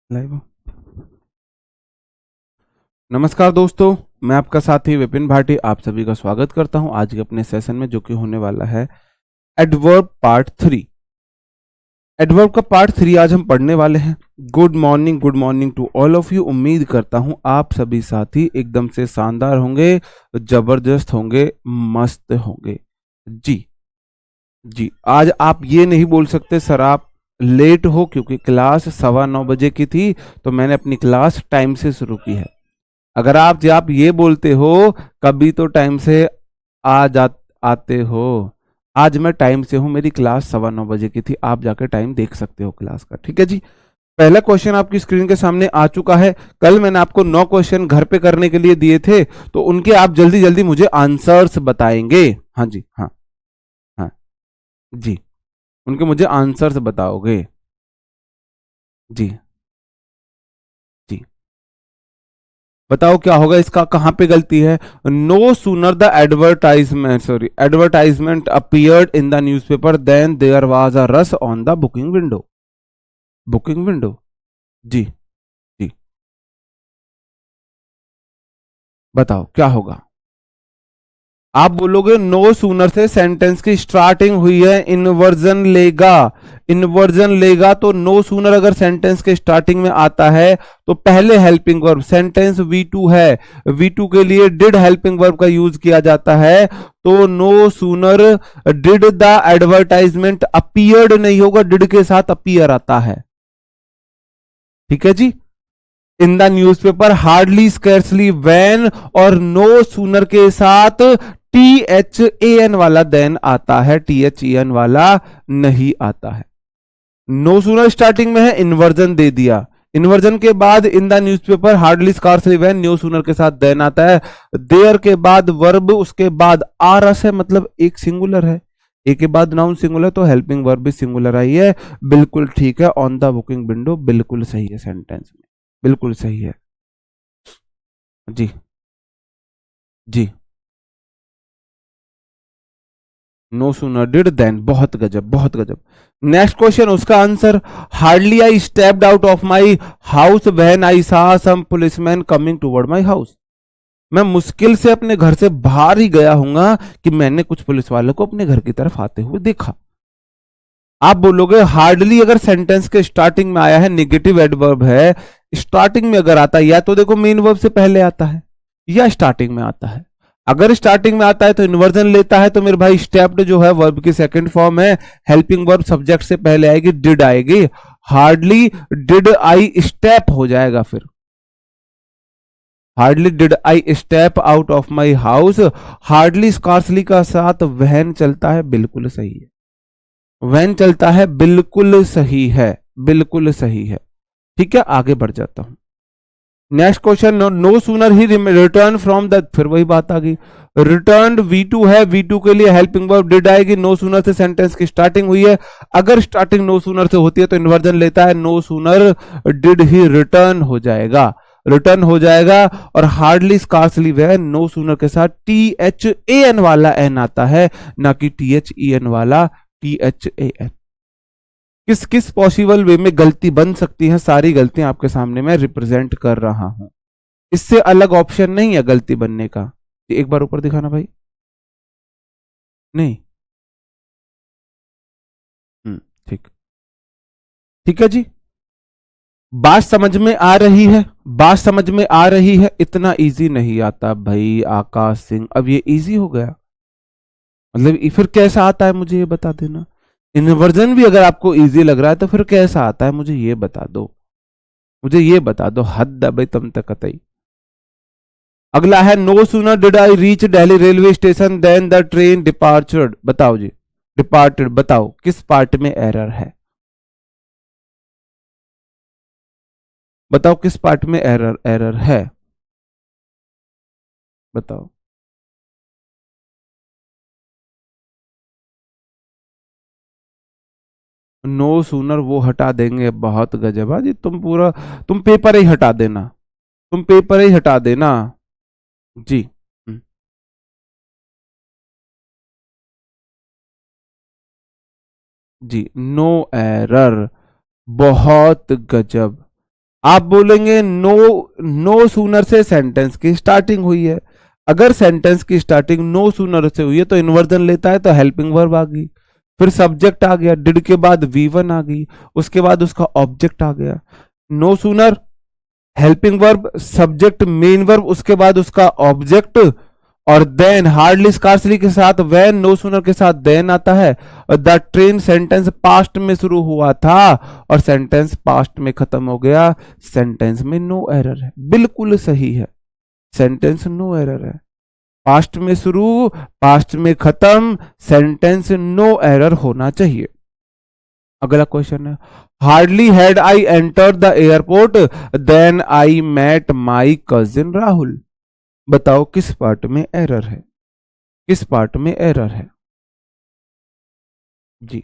Live. नमस्कार दोस्तों, मैं आपका साथी विपिन भाटी आप सभी का स्वागत करता हूं आज के अपने सेशन में, जो कि होने वाला है एडवर्ब पार्ट 3। एडवर्ब का पार्ट 3 आज हम पढ़ने वाले हैं। Good morning to all of you. उम्मीद करता हूं आप सभी साथी एकदम से शानदार होंगे, जबरदस्त होंगे, मस्त होंगे। जी जी, आज आप ये नहीं बोल सकते सर आप लेट हो, क्योंकि क्लास 9:15 की थी, तो मैंने अपनी क्लास टाइम से शुरू की है। अगर आप ये बोलते हो कभी तो टाइम से आ जा आते हो, आज मैं टाइम से हूं, मेरी क्लास 9:15 की थी, आप जाकर टाइम देख सकते हो क्लास का। ठीक है जी। पहला क्वेश्चन आपकी स्क्रीन के सामने आ चुका है। कल मैंने आपको 9 क्वेश्चन घर पे करने के लिए दिए थे, तो उनके आप जल्दी जल्दी मुझे आंसर्स बताएंगे। हाँ जी, हाँ हाँ जी, उनके मुझे आंसर्स बताओगे। जी जी, बताओ क्या होगा इसका, कहां पे गलती है। No sooner the advertisement appeared in the newspaper then there was a rush on the booking window. Booking window. जी जी, बताओ क्या होगा। आप बोलोगे नो सूनर से सेंटेंस की स्टार्टिंग हुई है इन्वर्जन लेगा। इन्वर्जन लेगा तो नो सूनर अगर सेंटेंस के स्टार्टिंग में आता है तो पहले हेल्पिंग वर्ब, सेंटेंस V2 है, V2 के लिए डिड हेल्पिंग वर्ब का यूज किया जाता है। तो no sooner did the advertisement appeared नहीं होगा, डिड के साथ अपीयर आता है। ठीक है जी। In the newspaper hardly scarcely when और नो सूनर के साथ THAN वाला देन आता है, THEN वाला नहीं आता है। नो सूनर स्टार्टिंग में है, इन्वर्जन दे दिया, इन्वर्जन के बाद in the newspaper hardly scarcely when no sooner के साथ देन आता है। देयर के बाद वर्ब, उसके बाद आरस है, मतलब एक सिंगुलर है, एक के बाद नाउन सिंगुलर, तो हेल्पिंग वर्ब भी सिंगुलर आई है। बिल्कुल ठीक है, ऑन द बुकिंग विंडो बिल्कुल सही है सेंटेंस में, बिल्कुल सही है। जी जी, नो सूनर डिड देन, बहुत गजब बहुत गजब। नेक्स्ट क्वेश्चन, उसका answer hardly I stepped out of my house when I saw some policeman coming toward my house. मैं मुश्किल से अपने घर से बाहर ही गया हूंगा कि मैंने कुछ पुलिस वालों को अपने घर की तरफ आते हुए देखा। आप बोलोगे हार्डली अगर सेंटेंस के स्टार्टिंग में आया है, निगेटिव एडवर्ब है, स्टार्टिंग में अगर आता है, या तो देखो मेन वर्ब से पहले आता है या स्टार्टिंग में आता है। अगर स्टार्टिंग में आता है तो इन्वर्जन लेता है, तो मेरे भाई स्टेप्ड जो है वर्ब की सेकंड फॉर्म है, हेल्पिंग वर्ब सब्जेक्ट से पहले आएगी, डिड आएगी। हार्डली डिड आई स्टेप हो जाएगा फिर। Hardly did I step out of my house, hardly scarcely का साथ वहन चलता है, बिल्कुल सही है। वैन चलता है, बिल्कुल सही है, बिल्कुल सही है। ठीक है, आगे बढ़ जाता हूं। Next question, no sooner he return from the, फिर वही बात आ गई। रिटर्न V2 है, V2 के लिए हेल्पिंग वर्ब डिड आएगी, नो सूनर से सेंटेंस की स्टार्टिंग हुई है। अगर स्टार्टिंग नो सूनर से होती है तो इन्वर्जन लेता है, no sooner did he return हो जाएगा, रिटर्न हो जाएगा। और हार्डली स्कार्सली वह नो सूनर के साथ THAN वाला एन आता है, ना कि THEN वाला THAN। किस किस पॉसिबल वे में गलती बन सकती है, सारी गलतियां आपके सामने मैं रिप्रेजेंट कर रहा हूं। इससे अलग ऑप्शन नहीं है गलती बनने का। एक बार ऊपर दिखाना भाई। नहीं। ठीक, ठीक है जी। बात समझ में आ रही है, बात समझ में आ रही है। इतना इजी नहीं आता भाई आकाश सिंह, अब ये इजी हो गया। मतलब फिर कैसा आता है मुझे ये बता देना। इन्वर्जन भी अगर आपको इजी लग रहा है तो फिर कैसा आता है मुझे ये बता दो, मुझे ये बता दो। हद है भाई तुम तक कतई। अगला है, no sooner did I reach Delhi railway station then the train departured. बताओ जी, डिपार्टेड, बताओ किस पार्ट में एरर है, बताओ किस पार्ट में एरर एरर है, बताओ। नो सूनर वो हटा देंगे, बहुत गजब है जी, तुम पूरा, तुम पेपर ही हटा देना, तुम पेपर ही हटा देना। जी जी, नो एरर, बहुत गजब। आप बोलेंगे नो, नो सूनर से सेंटेंस की स्टार्टिंग हुई है। अगर सेंटेंस की स्टार्टिंग नो सूनर से हुई है तो इन्वर्जन लेता है, तो हेल्पिंग वर्ब आ गई, फिर सब्जेक्ट आ गया, डिड के बाद V1 आ गई, उसके बाद उसका ऑब्जेक्ट आ गया। No sooner, helping verb, subject, main verb, उसके बाद उसका ऑब्जेक्ट, और देन हार्डली स्कार्सली के साथ व्हेन, नो सूनर के साथ देन आता है। और द ट्रेन सेंटेंस पास्ट में शुरू हुआ था और सेंटेंस पास्ट में खत्म हो गया। सेंटेंस में नो एरर है, बिल्कुल सही है, सेंटेंस नो एरर है। पास्ट में शुरू, पास्ट में खत्म, सेंटेंस नो एरर होना चाहिए। अगला क्वेश्चन है, hardly had I enter the airport then I met my cousin Rahul. बताओ किस पार्ट में एरर है, किस पार्ट में एरर है जी।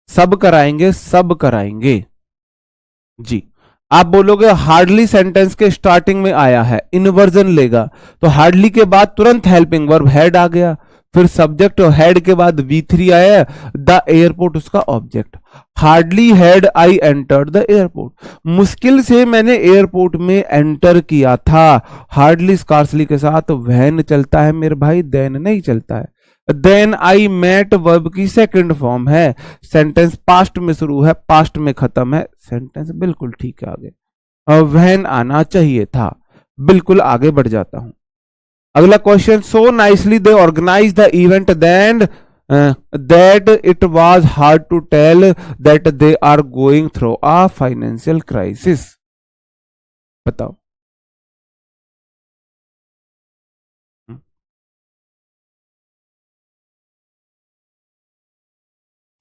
सब कराएंगे, सब कराएंगे जी। आप बोलोगे हार्डली सेंटेंस के स्टार्टिंग में आया है, इन्वर्जन लेगा, तो हार्डली के बाद तुरंत हेल्पिंग वर्ब हैड आ गया, फिर सब्जेक्ट और हैड के बाद V3 आया, द एयरपोर्ट उसका object. Hardly had I entered the airport, मुश्किल से मैंने एयरपोर्ट में एंटर किया था। हार्डली स्कार्सली के साथ वैन चलता है मेरे भाई, देन नहीं चलता है। देन आई मेट वर्ब की सेकंड फॉर्म है, सेंटेंस पास्ट में शुरू है, पास्ट में खत्म है, सेंटेंस बिल्कुल ठीक है आगे। और वहन आना चाहिए था, बिल्कुल आगे बढ़ जाता हूं। अगला question, so nicely they organise the event then that it was hard to tell that they are going through a financial crisis. बताओ।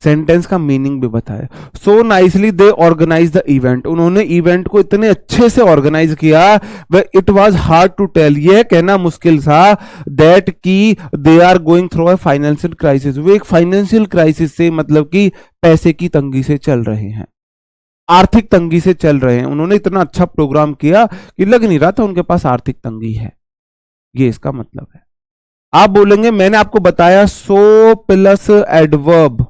सेंटेंस का मीनिंग भी बताया। So nicely they organise the event, उन्होंने इवेंट को इतने अच्छे से organise किया। It was hard to tell, यह कहना मुश्किल था, दैट की they are going through a financial crisis, वे एक फाइनेंशियल क्राइसिस से, मतलब कि पैसे की तंगी से चल रहे हैं, आर्थिक तंगी से चल रहे हैं। उन्होंने इतना अच्छा प्रोग्राम किया कि लग नहीं रहा था उनके पास आर्थिक तंगी है, ये इसका मतलब है। आप बोलेंगे मैंने आपको बताया सो प्लस एडवर्ब।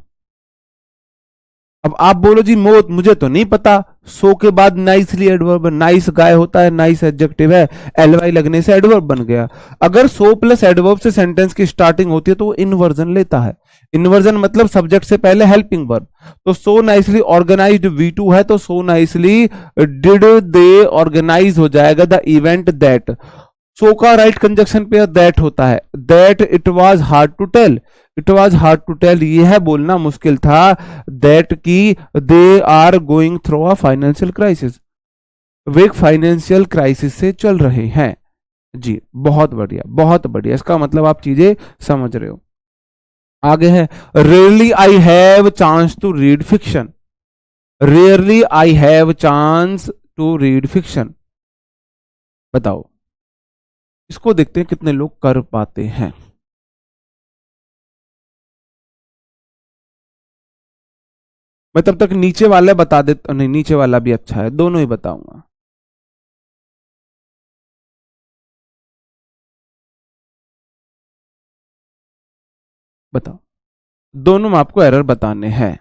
अब आप बोलो जी मुझे तो नहीं पता, सो के बाद नाइसली एडवर्ब, नाइस गाय होता है, नाइस एडजेक्टिव है, एलवाई लगने से एडवर्ब बन गया। अगर सो प्लस एडवर्ब से सेंटेंस की स्टार्टिंग होती है तो वो इन्वर्जन लेता है। इन्वर्जन मतलब सब्जेक्ट से पहले हेल्पिंग वर्ब। तो सो नाइसली ऑर्गेनाइज्ड V2 है, तो so nicely did they organize हो जाएगा द इवेंट दैट। सो का राइट कंजक्शन पे दैट होता है, that it was hard to tell, it was hard to tell, यह बोलना मुश्किल था, दैट की they are going through a financial crisis, वे एक फाइनेंशियल क्राइसिस से चल रहे हैं जी। बहुत बढ़िया, बहुत बढ़िया, इसका मतलब आप चीजें समझ रहे हो। आगे है, rarely I have chance to read fiction, rarely I have chance to read fiction. बताओ, इसको देखते हैं कितने लोग कर पाते हैं। मैं तब तक नीचे वाला बता देता, नहीं नीचे वाला भी अच्छा है, दोनों ही बताऊंगा। बताओ, दोनों में आपको एरर बताने हैं।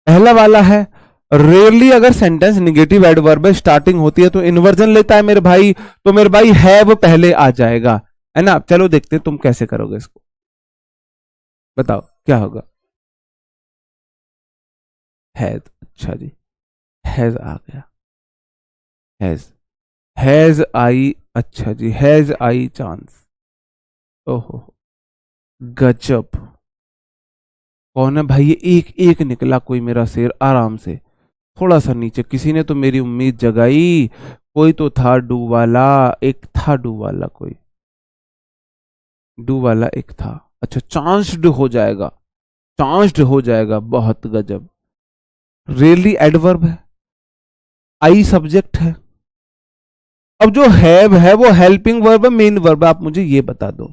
पहला वाला है, रेयरली अगर सेंटेंस निगेटिव एडवर्ब स्टार्टिंग होती है तो इन्वर्जन लेता है मेरे भाई, तो मेरे भाई हैव पहले आ जाएगा, है ना। चलो देखते हैं तुम कैसे करोगे इसको, बताओ क्या होगा। हैज, अच्छा जी, हैज आ गया, हैज, हैज आई, अच्छा जी, हैज आई चांस। ओहो, गजब, कौन है भाई ये, एक एक निकला कोई मेरा शेर आराम से। थोड़ा सा नीचे, किसी ने तो मेरी उम्मीद जगाई, कोई तो था डू वाला, एक था डू वाला, कोई डू वाला एक था। अच्छा, चांस्ड हो जाएगा, चांस्ड हो जाएगा, बहुत गजब। रियली एडवर्ब है, आई सब्जेक्ट है। अब जो हैव है वो हेल्पिंग वर्ब है, मेन वर्ब है, आप मुझे ये बता दो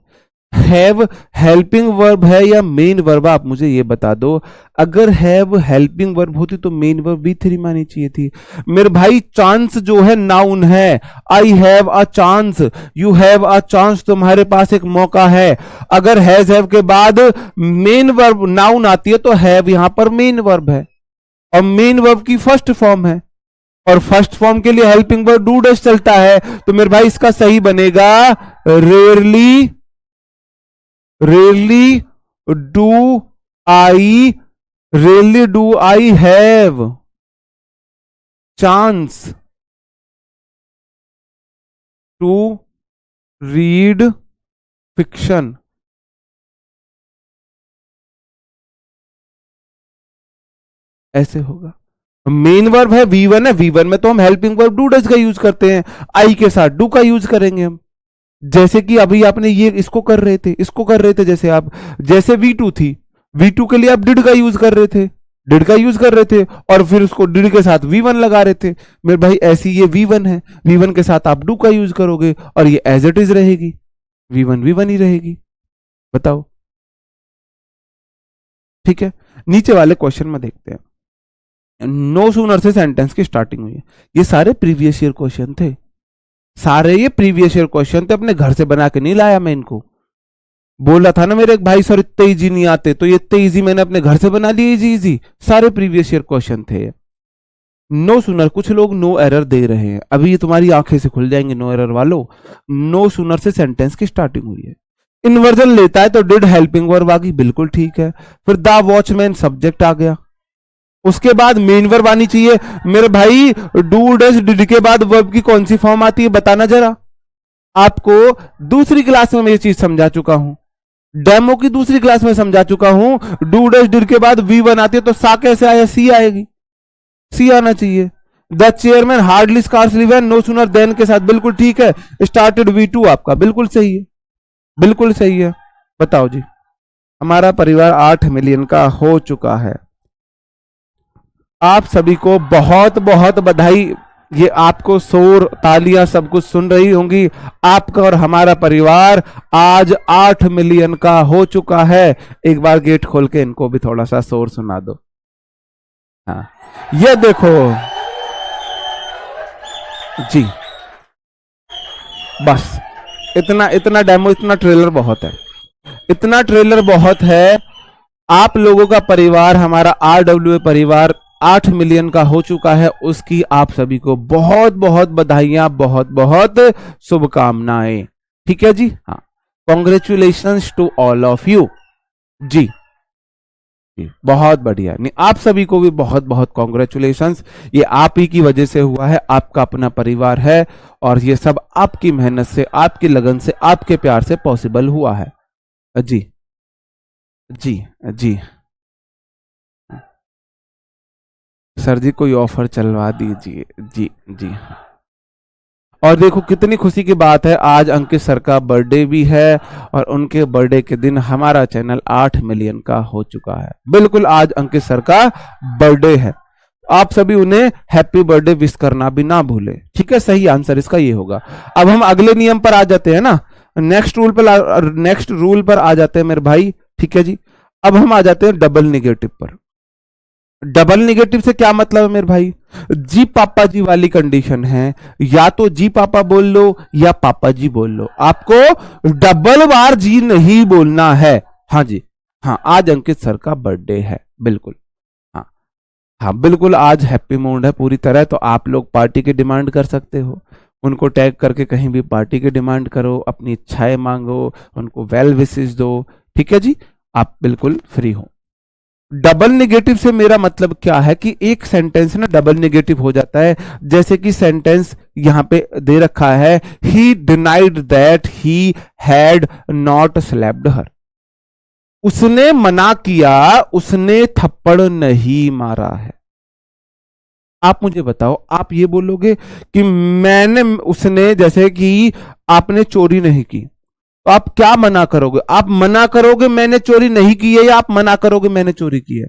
हैव हेल्पिंग वर्ब है या मेन वर्ब, आप मुझे ये बता दो। अगर हैव हेल्पिंग वर्ब होती तो मेन वर्ब V3 मानी चाहिए थी मेरे भाई। चांस जो है नाउन है। I have a chance, you have a chance, तुम्हारे पास एक मौका है। अगर हैव के बाद मेन वर्ब नाउन आती है तो हैव यहां पर मेन वर्ब है और मेन वर्ब की फर्स्ट फॉर्म है और फर्स्ट फॉर्म के लिए हेल्पिंग वर्ब डू डज चलता है। तो मेरे भाई इसका सही बनेगा rarely, rarely do I, rarely do I have chance to read fiction. ऐसे होगा। मेन वर्ब है V1 है, V1 में तो हम हेल्पिंग वर्ब डू डज का यूज करते हैं, आई के साथ डू का यूज करेंगे हम। जैसे कि अभी आपने ये इसको कर रहे थे, इसको कर रहे थे, जैसे आप जैसे V2 थी, V2 के लिए आप डिड का यूज कर रहे थे, डिड का यूज कर रहे थे और फिर उसको डिड के साथ V1 लगा रहे थे। मेरे भाई ऐसी ये V1 है, V1 के साथ आप डू का यूज करोगे और ये एज इट इज रहेगी, V1 V1 ही रहेगी। बताओ, ठीक है। नीचे वाले क्वेश्चन में देखते हैं। नो सूनर से सेंटेंस की स्टार्टिंग हुई है। ये सारे प्रीवियस ईयर क्वेश्चन थे, सारे ये प्रीवियस ईयर क्वेश्चन थे, अपने घर से बना के नहीं लाया मैं इनको। बोला था ना मेरे एक भाई सर इतने इजी नहीं आते, तो ये इतने इजी मैंने अपने घर से बना लिए, इजी इजी सारे प्रीवियस ईयर क्वेश्चन थे। नो सूनर, कुछ लोग नो एरर दे रहे हैं, अभी ये तुम्हारी आंखें से खुल जाएंगे नो एरर वालों। नो सूनर से सेंटेंस की स्टार्टिंग हुई है, इन्वर्जन लेता है तो डिड हेल्पिंग वर्ब आ गई, बिल्कुल ठीक है। फिर द वॉचमैन सब्जेक्ट आ गया, उसके बाद मेन वर्ब आनी चाहिए। मेरे भाई डू डज डिड के बाद वर्ब की कौन सी फॉर्म आती है बताना जरा। आपको दूसरी क्लास में मैं ये चीज समझा चुका हूं, डेमो की दूसरी क्लास में समझा चुका हूं। डू डज डिड के बाद V1 आती है तो सा कैसे आया, सी आएगी, सी आना चाहिए। The chairman hardly scarcely when, no sooner than के साथ, बिल्कुल ठीक है। स्टार्टेड V2 आपका बिल्कुल सही है, बिल्कुल सही है। बताओ जी, हमारा परिवार 8 मिलियन का हो चुका है। आप सभी को बहुत बहुत बधाई। ये आपको शोर तालियां सब कुछ सुन रही होंगी। आपका और हमारा परिवार आज 8 मिलियन का हो चुका है। एक बार गेट खोल के इनको भी थोड़ा सा शोर सुना दो। हाँ, ये देखो जी, बस इतना इतना डेमो, इतना ट्रेलर बहुत है, इतना ट्रेलर बहुत है। आप लोगों का परिवार, हमारा RWA परिवार 8 मिलियन का हो चुका है, उसकी आप सभी को बहुत बहुत बधाइयां, बहुत बहुत शुभकामनाएं। ठीक है जी, हाँ, congratulations to all of you जी, बहुत बढ़िया। नहीं, आप सभी को भी बहुत बहुत कॉन्ग्रेचुलेशंस। ये आप ही की वजह से हुआ है, आपका अपना परिवार है और ये सब आपकी मेहनत से, आपकी लगन से, आपके प्यार से पॉसिबल हुआ है जी जी जी। सर जी कोई ऑफर चलवा दीजिए जी जी। और देखो कितनी खुशी की बात है, आज अंकित सर का बर्थडे भी है और उनके बर्थडे के दिन हमारा चैनल 8 मिलियन का हो चुका है। बिल्कुल आज अंकित सर का बर्थडे है, आप सभी उन्हें हैप्पी बर्थडे विश करना भी ना भूले। ठीक है, सही आंसर इसका ये होगा। अब हम अगले नियम पर आ जाते हैं ना, नेक्स्ट रूल पर आ जाते हैं मेरे भाई। ठीक है जी, अब हम आ जाते हैं डबल निगेटिव पर। डबल निगेटिव से क्या मतलब है मेरे भाई, जी पापा जी वाली कंडीशन है, या तो जी पापा बोल लो या पापा जी बोल लो, आपको डबल बार जी नहीं बोलना है। हाँ जी, हाँ, आज अंकित सर का बर्थडे है, बिल्कुल, हाँ हाँ बिल्कुल, आज हैप्पी मूड है पूरी तरह। तो आप लोग पार्टी की डिमांड कर सकते हो, उनको टैग करके कहीं भी पार्टी की डिमांड करो, अपनी इच्छाएं मांगो, उनको वेल विशेस दो। ठीक है जी, आप बिल्कुल फ्री हो। डबल नेगेटिव से मेरा मतलब क्या है कि एक सेंटेंस ना डबल नेगेटिव हो जाता है। जैसे कि सेंटेंस यहां पे दे रखा है, he denied that he had not slapped her. उसने मना किया, उसने थप्पड़ नहीं मारा है। आप मुझे बताओ, आप ये बोलोगे कि मैंने, उसने, जैसे कि आपने चोरी नहीं की, तो आप क्या मना करोगे? आप मना करोगे मैंने चोरी नहीं की है, या आप मना करोगे मैंने चोरी की है?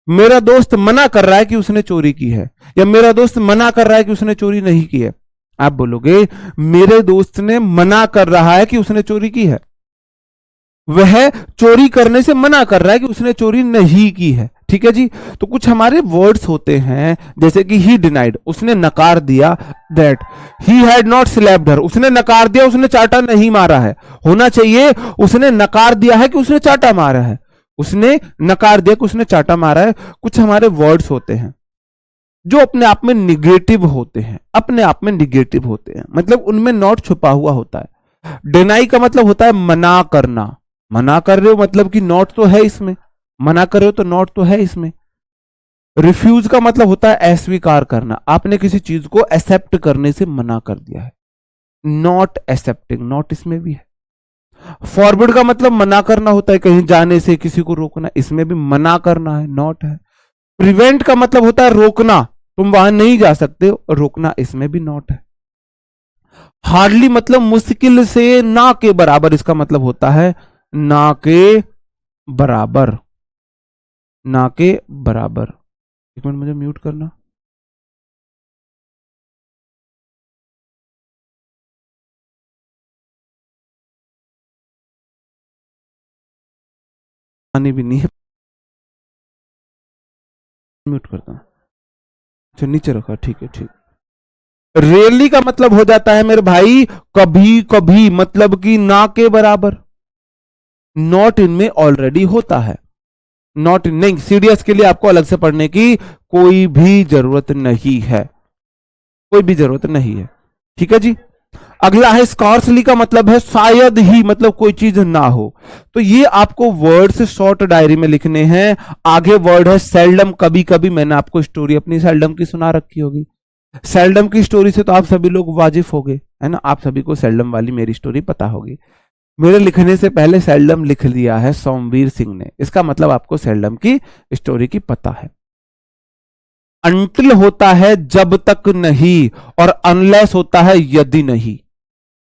मेरा दोस्त मना कर रहा है कि उसने चोरी की है, या मेरा दोस्त मना कर रहा है कि उसने चोरी नहीं की है? आप बोलोगे मेरे दोस्त ने मना कर रहा है कि उसने चोरी की है। वह चोरी करने से मना कर रहा है कि उसने चोरी नहीं की है। ठीक है जी। तो कुछ हमारे वर्ड्स होते हैं जैसे कि ही डिनाइड, उसने नकार दिया, that he had not slapped her, उसने नकार दिया उसने चाटा नहीं मारा है, होना चाहिए उसने नकार दिया है कि उसने चाटा मारा है, उसने नकार दिया कि उसने चाटा मारा है। कुछ हमारे वर्ड्स होते हैं जो अपने आप में निगेटिव होते हैं, अपने आप में निगेटिव होते हैं, मतलब उनमें नॉट छुपा हुआ होता है। डिनाई का मतलब होता है मना करना, मना कर रहे हो मतलब कि नॉट तो है इसमें, मना कर रहे हो तो नॉट तो है इसमें। रिफ्यूज का मतलब होता है अस्वीकार करना, आपने किसी चीज को एक्सेप्ट करने से मना कर दिया है, नॉट एक्सेप्टिंग, नॉट इसमें भी है। फॉरवर्ड का मतलब मना करना होता है, कहीं जाने से किसी को रोकना, इसमें भी मना करना है, नॉट है। प्रिवेंट का मतलब होता है रोकना, तुम वहां नहीं जा सकते हो, रोकना इसमें भी नॉट है। हार्डली मतलब मुश्किल से, ना के बराबर इसका मतलब होता है, ना के बराबर, ना के बराबर। एक मिनट मुझे म्यूट करना। आने भी नहीं है, म्यूट करता हूं। अच्छा नीचे रखा, ठीक है ठीक। रेयरली का मतलब हो जाता है मेरे भाई कभी कभी, मतलब कि ना के बराबर, नॉट इनमें ऑलरेडी होता है, नॉट इन नहीं, सीडीएस के लिए आपको अलग से पढ़ने की कोई भी जरूरत नहीं है, कोई भी जरूरत नहीं है। ठीक है जी। अगला है स्कॉर्सली का मतलब है शायद ही, मतलब कोई चीज ना हो। तो ये आपको वर्ड्स शॉर्ट डायरी में लिखने हैं। आगे वर्ड है सेल्डम, कभी कभी, मैंने आपको स्टोरी अपनी सेल्डम की सुना रखी होगी, सेल्डम की स्टोरी से तो आप सभी लोग वाजिफ हो गए, है ना, आप सभी को सेल्डम वाली मेरी स्टोरी पता होगी। मेरे लिखने से पहले सेल्डम लिख लिया है सोमवीर सिंह ने, इसका मतलब आपको सेल्डम की स्टोरी की पता है। अंटिल होता है जब तक नहीं, और अनलेस होता है यदि नहीं,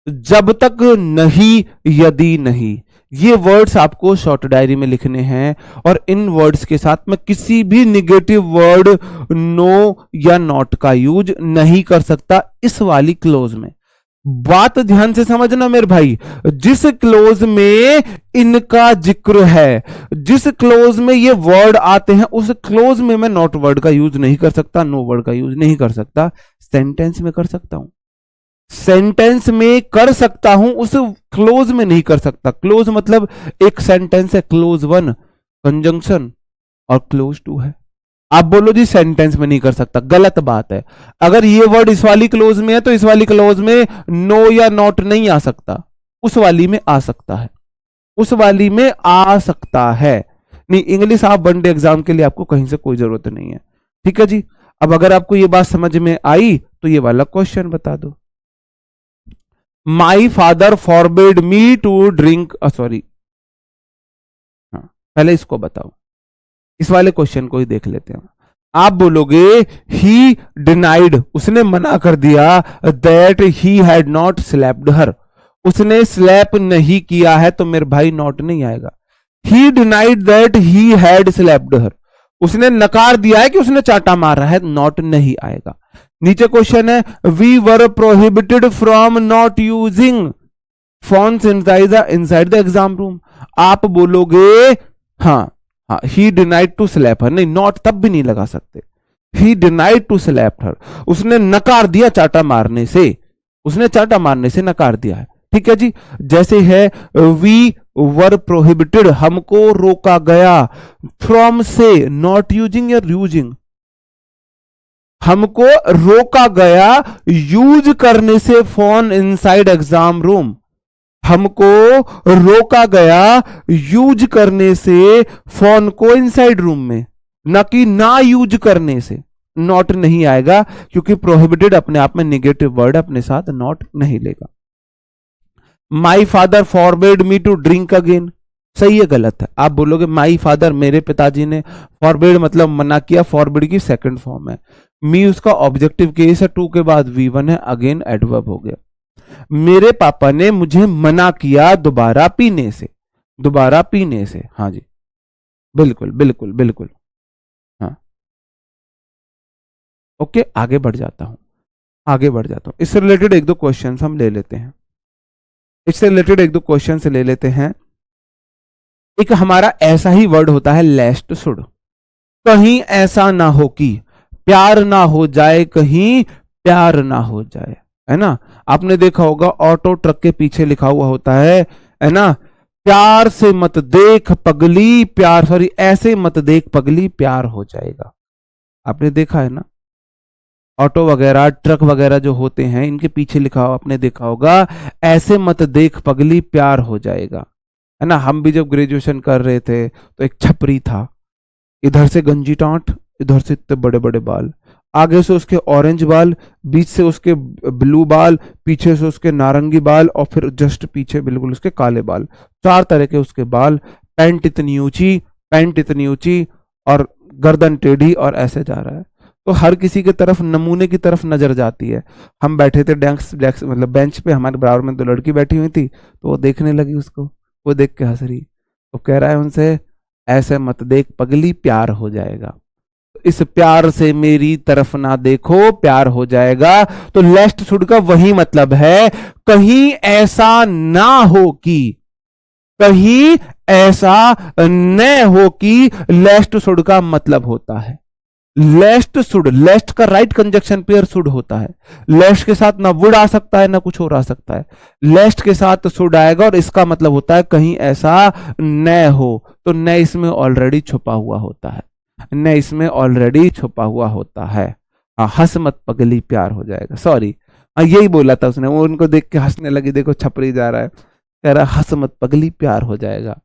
जब तक नहीं, यदि नहीं, ये वर्ड्स आपको शॉर्ट डायरी में लिखने हैं। और इन वर्ड्स के साथ मैं किसी भी निगेटिव वर्ड नो या नॉट का यूज नहीं कर सकता इस वाली क्लोज में। बात ध्यान से समझना मेरे भाई, जिस क्लोज में इनका जिक्र है, जिस क्लोज में ये वर्ड आते हैं, उस क्लोज में मैं नॉट वर्ड का यूज नहीं कर सकता, नो वर्ड का यूज नहीं कर सकता। सेंटेंस में कर सकता हूं, सेंटेंस में कर सकता हूं, उस क्लोज में नहीं कर सकता। क्लोज मतलब एक सेंटेंस है, क्लोज वन कंजंक्शन और क्लोज टू है। आप बोलो जी सेंटेंस में नहीं कर सकता, गलत बात है। अगर ये वर्ड इस वाली क्लोज में है तो इस वाली क्लोज में नो या नॉट नहीं आ सकता, उस वाली में आ सकता है, उस वाली में आ सकता है। नहीं, इंग्लिश आप वनडे एग्जाम के लिए आपको कहीं से कोई जरूरत नहीं है। ठीक है जी। अब अगर आपको ये बात समझ में आई तो ये वाला क्वेश्चन बता दो। My father forbid me to drink, sorry, हाँ पहले इसको बताओ, इस वाले क्वेश्चन को ही देख लेते हैं। आप बोलोगे ही डिनाइड, उसने मना कर दिया, that he had not slapped her, उसने स्लैप नहीं किया है, तो मेरे भाई नॉट नहीं आएगा। He denied that he had slapped her, उसने नकार दिया है कि उसने चाटा मारा है, नॉट नहीं आएगा। नीचे क्वेश्चन है we were prohibited from not using phones inside the exam room, आप बोलोगे हाँ, हाँ he denied to slap her, नहीं नॉट तब भी नहीं लगा सकते, he denied to slap her, उसने नकार दिया चाटा मारने से, उसने चाटा मारने से नकार दिया है। ठीक है जी। जैसे है वी वर प्रोहिबिटेड, हमको रोका गया, फ्रॉम से, नॉट यूजिंग या यूजिंग, हमको रोका गया यूज करने से फोन इनसाइड एग्जाम रूम, हमको रोका गया यूज करने से फोन को इनसाइड रूम में, ना कि ना यूज करने से। नॉट नहीं आएगा क्योंकि प्रोहिबिटेड अपने आप में निगेटिव वर्ड अपने साथ नॉट नहीं लेगा। My father forbid me to drink again, सही है गलत है? आप बोलोगे माई फादर, मेरे पिताजी ने, फॉरबिड मतलब मना किया, फॉरबिड की सेकंड फॉर्म है, मी उसका ऑब्जेक्टिव केस है, टू के बाद V1 है, अगेन एडवर्ब हो गया। मेरे पापा ने मुझे मना किया दोबारा पीने से, दोबारा पीने से, हाँ जी बिल्कुल बिल्कुल बिल्कुल, हाँ ओके। आगे बढ़ जाता हूं, आगे बढ़ जाता हूं, इससे रिलेटेड एक दो क्वेश्चन हम ले लेते हैं, इससे रिलेटेड एक दो क्वेश्चन ले लेते हैं। एक हमारा ऐसा ही वर्ड होता है लेस्ट शुड। कहीं ऐसा ना हो कि प्यार ना हो जाए, कहीं प्यार ना हो जाए, है ना। आपने देखा होगा ऑटो ट्रक के पीछे लिखा हुआ होता है ना, प्यार से मत देख पगली प्यार, सॉरी ऐसे मत देख पगली प्यार हो जाएगा। आपने देखा है ना, ऑटो वगैरह ट्रक वगैरह जो होते हैं इनके पीछे लिखा हो आपने देखा होगा, ऐसे मत देख पगली प्यार हो जाएगा, है ना। हम भी जब ग्रेजुएशन कर रहे थे तो एक छपरी था, इधर से गंजी टांट, इधर से इतने बड़े बड़े बाल, आगे से उसके ऑरेंज बाल, बीच से उसके ब्लू बाल, पीछे से उसके नारंगी बाल, और फिर जस्ट पीछे बिल्कुल उसके काले बाल। चार तरह के उसके बाल, पैंट इतनी ऊंची, पैंट इतनी ऊंची, और गर्दन टेढ़ी, और ऐसे जा रहा है। तो हर किसी की तरफ नमूने की तरफ नजर जाती है। हम बैठे थे डेस्क डेस्क मतलब बेंच पे, हमारे बराबर में दो लड़की बैठी हुई थी, तो वो देखने लगी उसको, वो देख के हंस रही, तो कह रहा है उनसे, ऐसे मत देख पगली प्यार हो जाएगा, इस प्यार से मेरी तरफ ना देखो प्यार हो जाएगा। तो लेस्ट शुड का वही मतलब है, कहीं ऐसा ना हो कि, कहीं ऐसा न हो कि, लेस्ट शुड का मतलब होता है। लेस्ट शुड, लेस्ट का राइट कंजक्शन पेयर शुड होता है। लेस्ट के साथ ना वुड आ सकता है ना कुछ और आ सकता है, लेस्ट के साथ शुड आएगा, और इसका मतलब होता है कहीं ऐसा न हो। तो न इसमें ऑलरेडी छुपा हुआ होता है, न इसमें ऑलरेडी छुपा हुआ होता है। हाँ, हंस मत पगली प्यार हो जाएगा, सॉरी यही बोला था उसने, वो उनको देख के हंसने लगी, देखो छपरी जा रहा है, कह रहा हंस मत पगली प्यार हो जाएगा,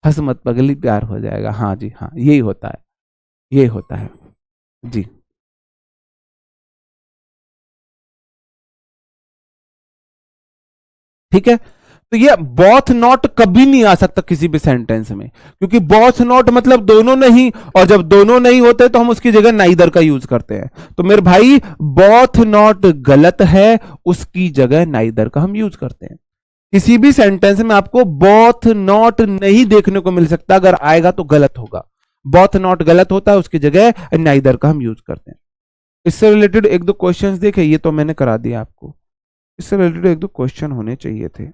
हंस मत पगली प्यार हो जाएगा। हाँ जी हाँ, यही होता है, यही होता है जी। ठीक है, तो ये बोथ नॉट कभी नहीं आ सकता किसी भी सेंटेंस में, क्योंकि बोथ नॉट मतलब दोनों नहीं, और जब दोनों नहीं होते तो हम उसकी जगह नाइदर का यूज करते हैं। तो मेरे भाई बोथ नॉट गलत है, उसकी जगह नाइदर का हम यूज करते हैं। किसी भी सेंटेंस में आपको बोथ नॉट नहीं देखने को मिल सकता, अगर आएगा तो गलत होगा। बोथ नॉट गलत होता है, उसकी जगह नाइदर का हम यूज करते हैं। इससे रिलेटेड एक दो क्वेश्चंस देखे, ये तो मैंने करा दिया आपको, इससे रिलेटेड एक दो क्वेश्चन होने चाहिए थे,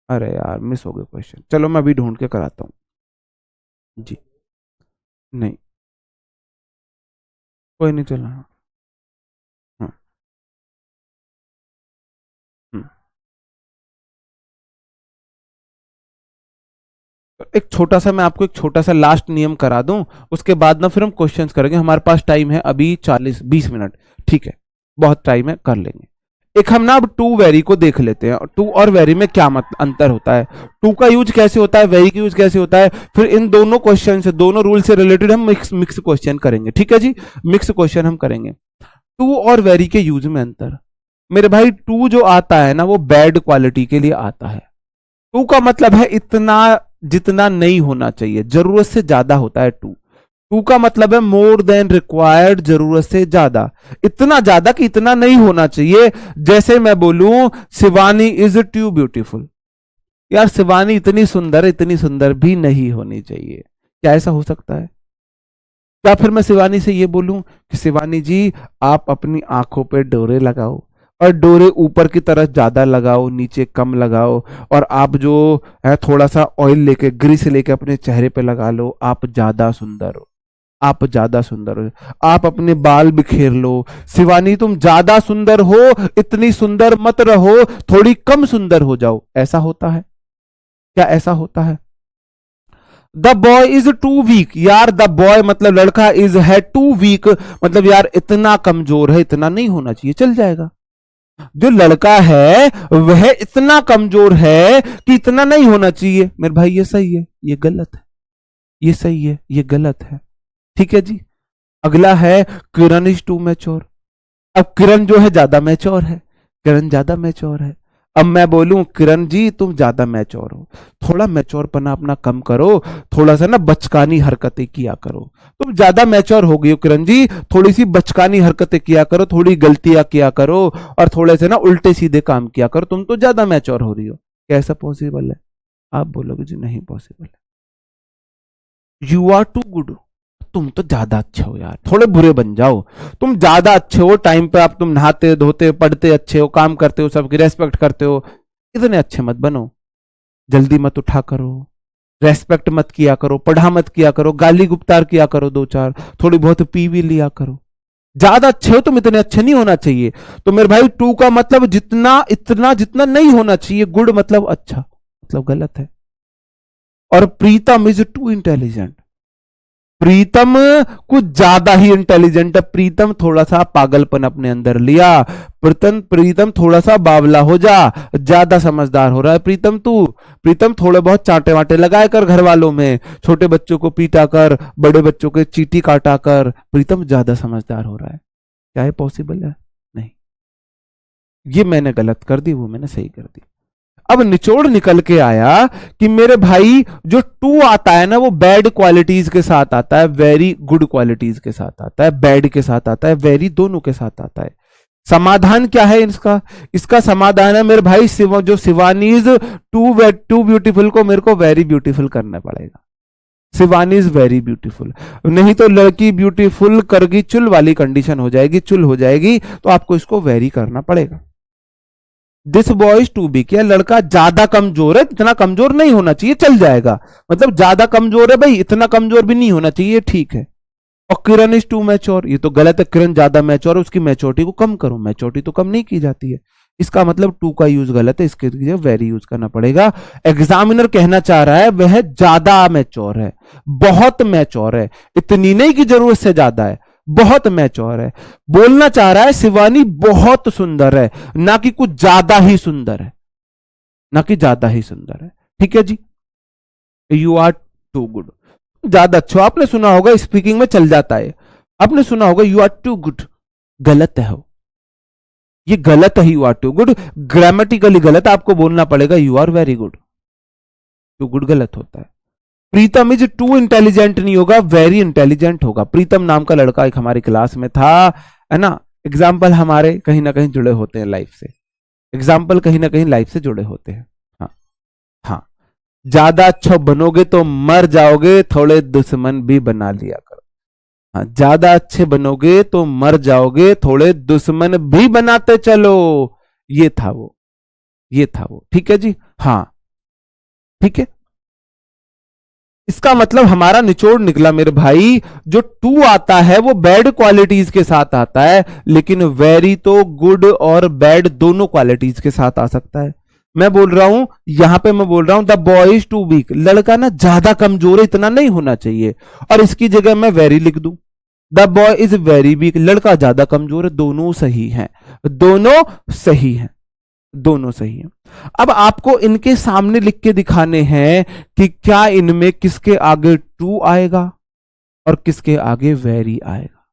अरे यार मिस हो गए क्वेश्चन, चलो मैं अभी ढूंढ के कराता हूँ जी। नहीं, कोई नहीं, चलो हाँ। हाँ, हम्म। तो एक छोटा सा मैं आपको एक छोटा सा लास्ट नियम करा दूं, उसके बाद ना फिर हम क्वेश्चंस करेंगे। हमारे पास टाइम है अभी 40-20 मिनट, ठीक है, बहुत टाइम है, कर लेंगे। एक हम ना अब टू वेरी को देख लेते हैं, टू और वेरी में क्या अंतर होता है, टू का यूज कैसे होता है, वेरी का यूज कैसे होता है, फिर इन दोनों क्वेश्चन से, दोनों रूल से रिलेटेड हम मिक्स मिक्स क्वेश्चन करेंगे। ठीक है जी, मिक्स क्वेश्चन हम करेंगे। टू और वेरी के यूज में अंतर, मेरे भाई टू जो आता है ना वो बैड क्वालिटी के लिए आता है। टू का मतलब है इतना जितना नहीं होना चाहिए, जरूरत से ज्यादा होता है टू। टू का मतलब है मोर देन रिक्वायर्ड, जरूरत से ज्यादा, इतना ज्यादा कि इतना नहीं होना चाहिए। जैसे मैं बोलूं शिवानी इज टू ब्यूटीफुल, यार शिवानी इतनी सुंदर भी नहीं होनी चाहिए, क्या ऐसा हो सकता है? क्या फिर मैं शिवानी से ये बोलूं कि शिवानी जी आप अपनी आंखों पे डोरे लगाओ, और डोरे ऊपर की तरफ ज्यादा लगाओ नीचे कम लगाओ, और आप जो है थोड़ा सा ऑयल लेके ग्रीस लेके अपने चेहरे पे लगा लो, आप ज्यादा सुंदर हो, आप ज्यादा सुंदर हो, आप अपने बाल बिखेर लो, शिवानी तुम ज्यादा सुंदर हो, इतनी सुंदर मत रहो, थोड़ी कम सुंदर हो जाओ, ऐसा होता है? क्या ऐसा होता है? The boy is too weak, यार द बॉय मतलब लड़का, इज है टू वीक मतलब यार इतना कमजोर है, इतना नहीं होना चाहिए, चल जाएगा। जो लड़का है वह इतना कमजोर है कि इतना नहीं होना चाहिए, मेरे भाई ये सही है, ये गलत है, ये सही है, ये गलत है। ठीक है जी, अगला है किरण इज टू मैच्योर। अब किरण जो है ज्यादा मैच्योर है, किरण ज्यादा मैच्योर है। अब मैं बोलूं किरण जी तुम ज्यादा मैच्योर हो, थोड़ा मैच्योर पना अपना कम करो, थोड़ा सा ना बचकानी हरकतें किया करो, तुम ज्यादा मैच्योर हो गई हो किरण जी, थोड़ी सी बचकानी हरकतें किया करो, थोड़ी गलतियां किया करो, और थोड़े से ना उल्टे सीधे काम किया करो, तुम तो ज्यादा मैच्योर हो रही हो। कैसा पॉसिबल है? आप बोलोगे जी नहीं पॉसिबल है। यू आर टू गुड, तुम तो ज्यादा अच्छे हो यार, थोड़े बुरे बन जाओ, तुम ज्यादा अच्छे हो, टाइम पे आप तुम नहाते धोते पढ़ते अच्छे हो, काम करते हो, सबकी रेस्पेक्ट करते हो, इतने अच्छे मत बनो, जल्दी मत उठा करो, रेस्पेक्ट मत किया करो, पढ़ा मत किया करो, गाली गुप्तार किया करो, दो चार थोड़ी बहुत पी भी लिया करो। ज्यादा अच्छे हो तुम, इतने अच्छे नहीं होना चाहिए। तो मेरे भाई टू का मतलब जितना इतना जितना नहीं होना चाहिए। गुड मतलब अच्छा, मतलब गलत है। और प्रीतम इज टू इंटेलिजेंट। प्रीतम कुछ ज्यादा ही इंटेलिजेंट है। प्रीतम थोड़ा सा पागलपन अपने अंदर लिया। प्रीतम थोड़ा सा बावला हो जा, ज्यादा समझदार हो रहा है प्रीतम तू। प्रीतम थोड़े बहुत चांटे वांटे लगाए कर घर वालों में, छोटे बच्चों को पीटा कर, बड़े बच्चों के चीटी काटा कर। प्रीतम ज्यादा समझदार हो रहा है। क्या ये पॉसिबल है? नहीं। ये मैंने गलत कर दी, वो मैंने सही कर दी। अब निचोड़ निकल के आया कि मेरे भाई जो टू आता है ना, वो बैड क्वालिटीज के साथ आता है, वेरी गुड क्वालिटीज के साथ आता है, बैड के साथ आता है, वेरी दोनों के साथ आता है। समाधान क्या है इसका? इसका समाधान है मेरे भाई जो शिवानी इज टू ब्यूटीफुल को मेरे को वेरी ब्यूटीफुल करना पड़ेगा। शिवानी इज वेरी ब्यूटीफुल, नहीं तो लड़की ब्यूटीफुल करगी चुल वाली कंडीशन हो जाएगी, चुल हो जाएगी, तो आपको इसको वेरी करना पड़ेगा। This boy is too weak, या लड़का ज्यादा कमजोर है, इतना कमजोर नहीं होना चाहिए, चल जाएगा। मतलब ज्यादा कमजोर है भाई, इतना कमजोर भी नहीं होना चाहिए, ठीक है। और किरण इज टू मैच्योर, ये तो गलत है। किरण ज्यादा मैच्योर है, उसकी मैच्योरिटी को कम करो। मैच्योरिटी तो कम नहीं की जाती है। इसका मतलब टू का यूज गलत है, इसके लिए वेरी यूज करना पड़ेगा। एग्जामिनर कहना चाह रहा है वह ज्यादा मैच्योर है, बहुत मैच्योर है, इतनी नहीं की जरूरत से ज्यादा है, बहुत मैच्योर है। बोलना चाह रहा है शिवानी बहुत सुंदर है, ना कि कुछ ज्यादा ही सुंदर है, ना कि ज्यादा ही सुंदर है। ठीक है जी। यू आर टू गुड, ज्यादा अच्छा। आपने सुना होगा स्पीकिंग में चल जाता है, आपने सुना होगा यू आर टू गुड, गलत है हो, ये गलत है। You are too good grammatically गलत है, आपको बोलना पड़ेगा you are very good. Too good गलत होता है। प्रीतम इज टू इंटेलिजेंट नहीं होगा, वेरी इंटेलिजेंट होगा। प्रीतम नाम का लड़का एक हमारी क्लास में था, है ना। एग्जाम्पल हमारे कहीं ना कहीं जुड़े होते हैं लाइफ से, एग्जाम्पल कहीं ना कहीं लाइफ से जुड़े होते हैं। हाँ हाँ। ज्यादा अच्छा बनोगे तो मर जाओगे, थोड़े दुश्मन भी बना लिया करो। हाँ, ज्यादा अच्छे बनोगे तो मर जाओगे, थोड़े दुश्मन भी बनाते चलो। ये था वो, ये था वो। ठीक है जी। हाँ ठीक है। इसका मतलब हमारा निचोड़ निकला मेरे भाई, जो टू आता है वो बैड क्वालिटीज के साथ आता है, लेकिन वेरी तो गुड और बैड दोनों क्वालिटीज के साथ आ सकता है। मैं बोल रहा हूं, यहां पे मैं बोल रहा हूं the boy is too weak, लड़का ना ज्यादा कमजोर है, इतना नहीं होना चाहिए, और इसकी जगह मैं वेरी लिख दूं। The boy is very weak, लड़का ज्यादा कमजोर है। दोनों सही हैं, दोनों सही हैं, दोनों सही हैं। अब आपको इनके सामने लिख के दिखाने हैं कि क्या इनमें किसके आगे टू आएगा और किसके आगे वेरी आएगा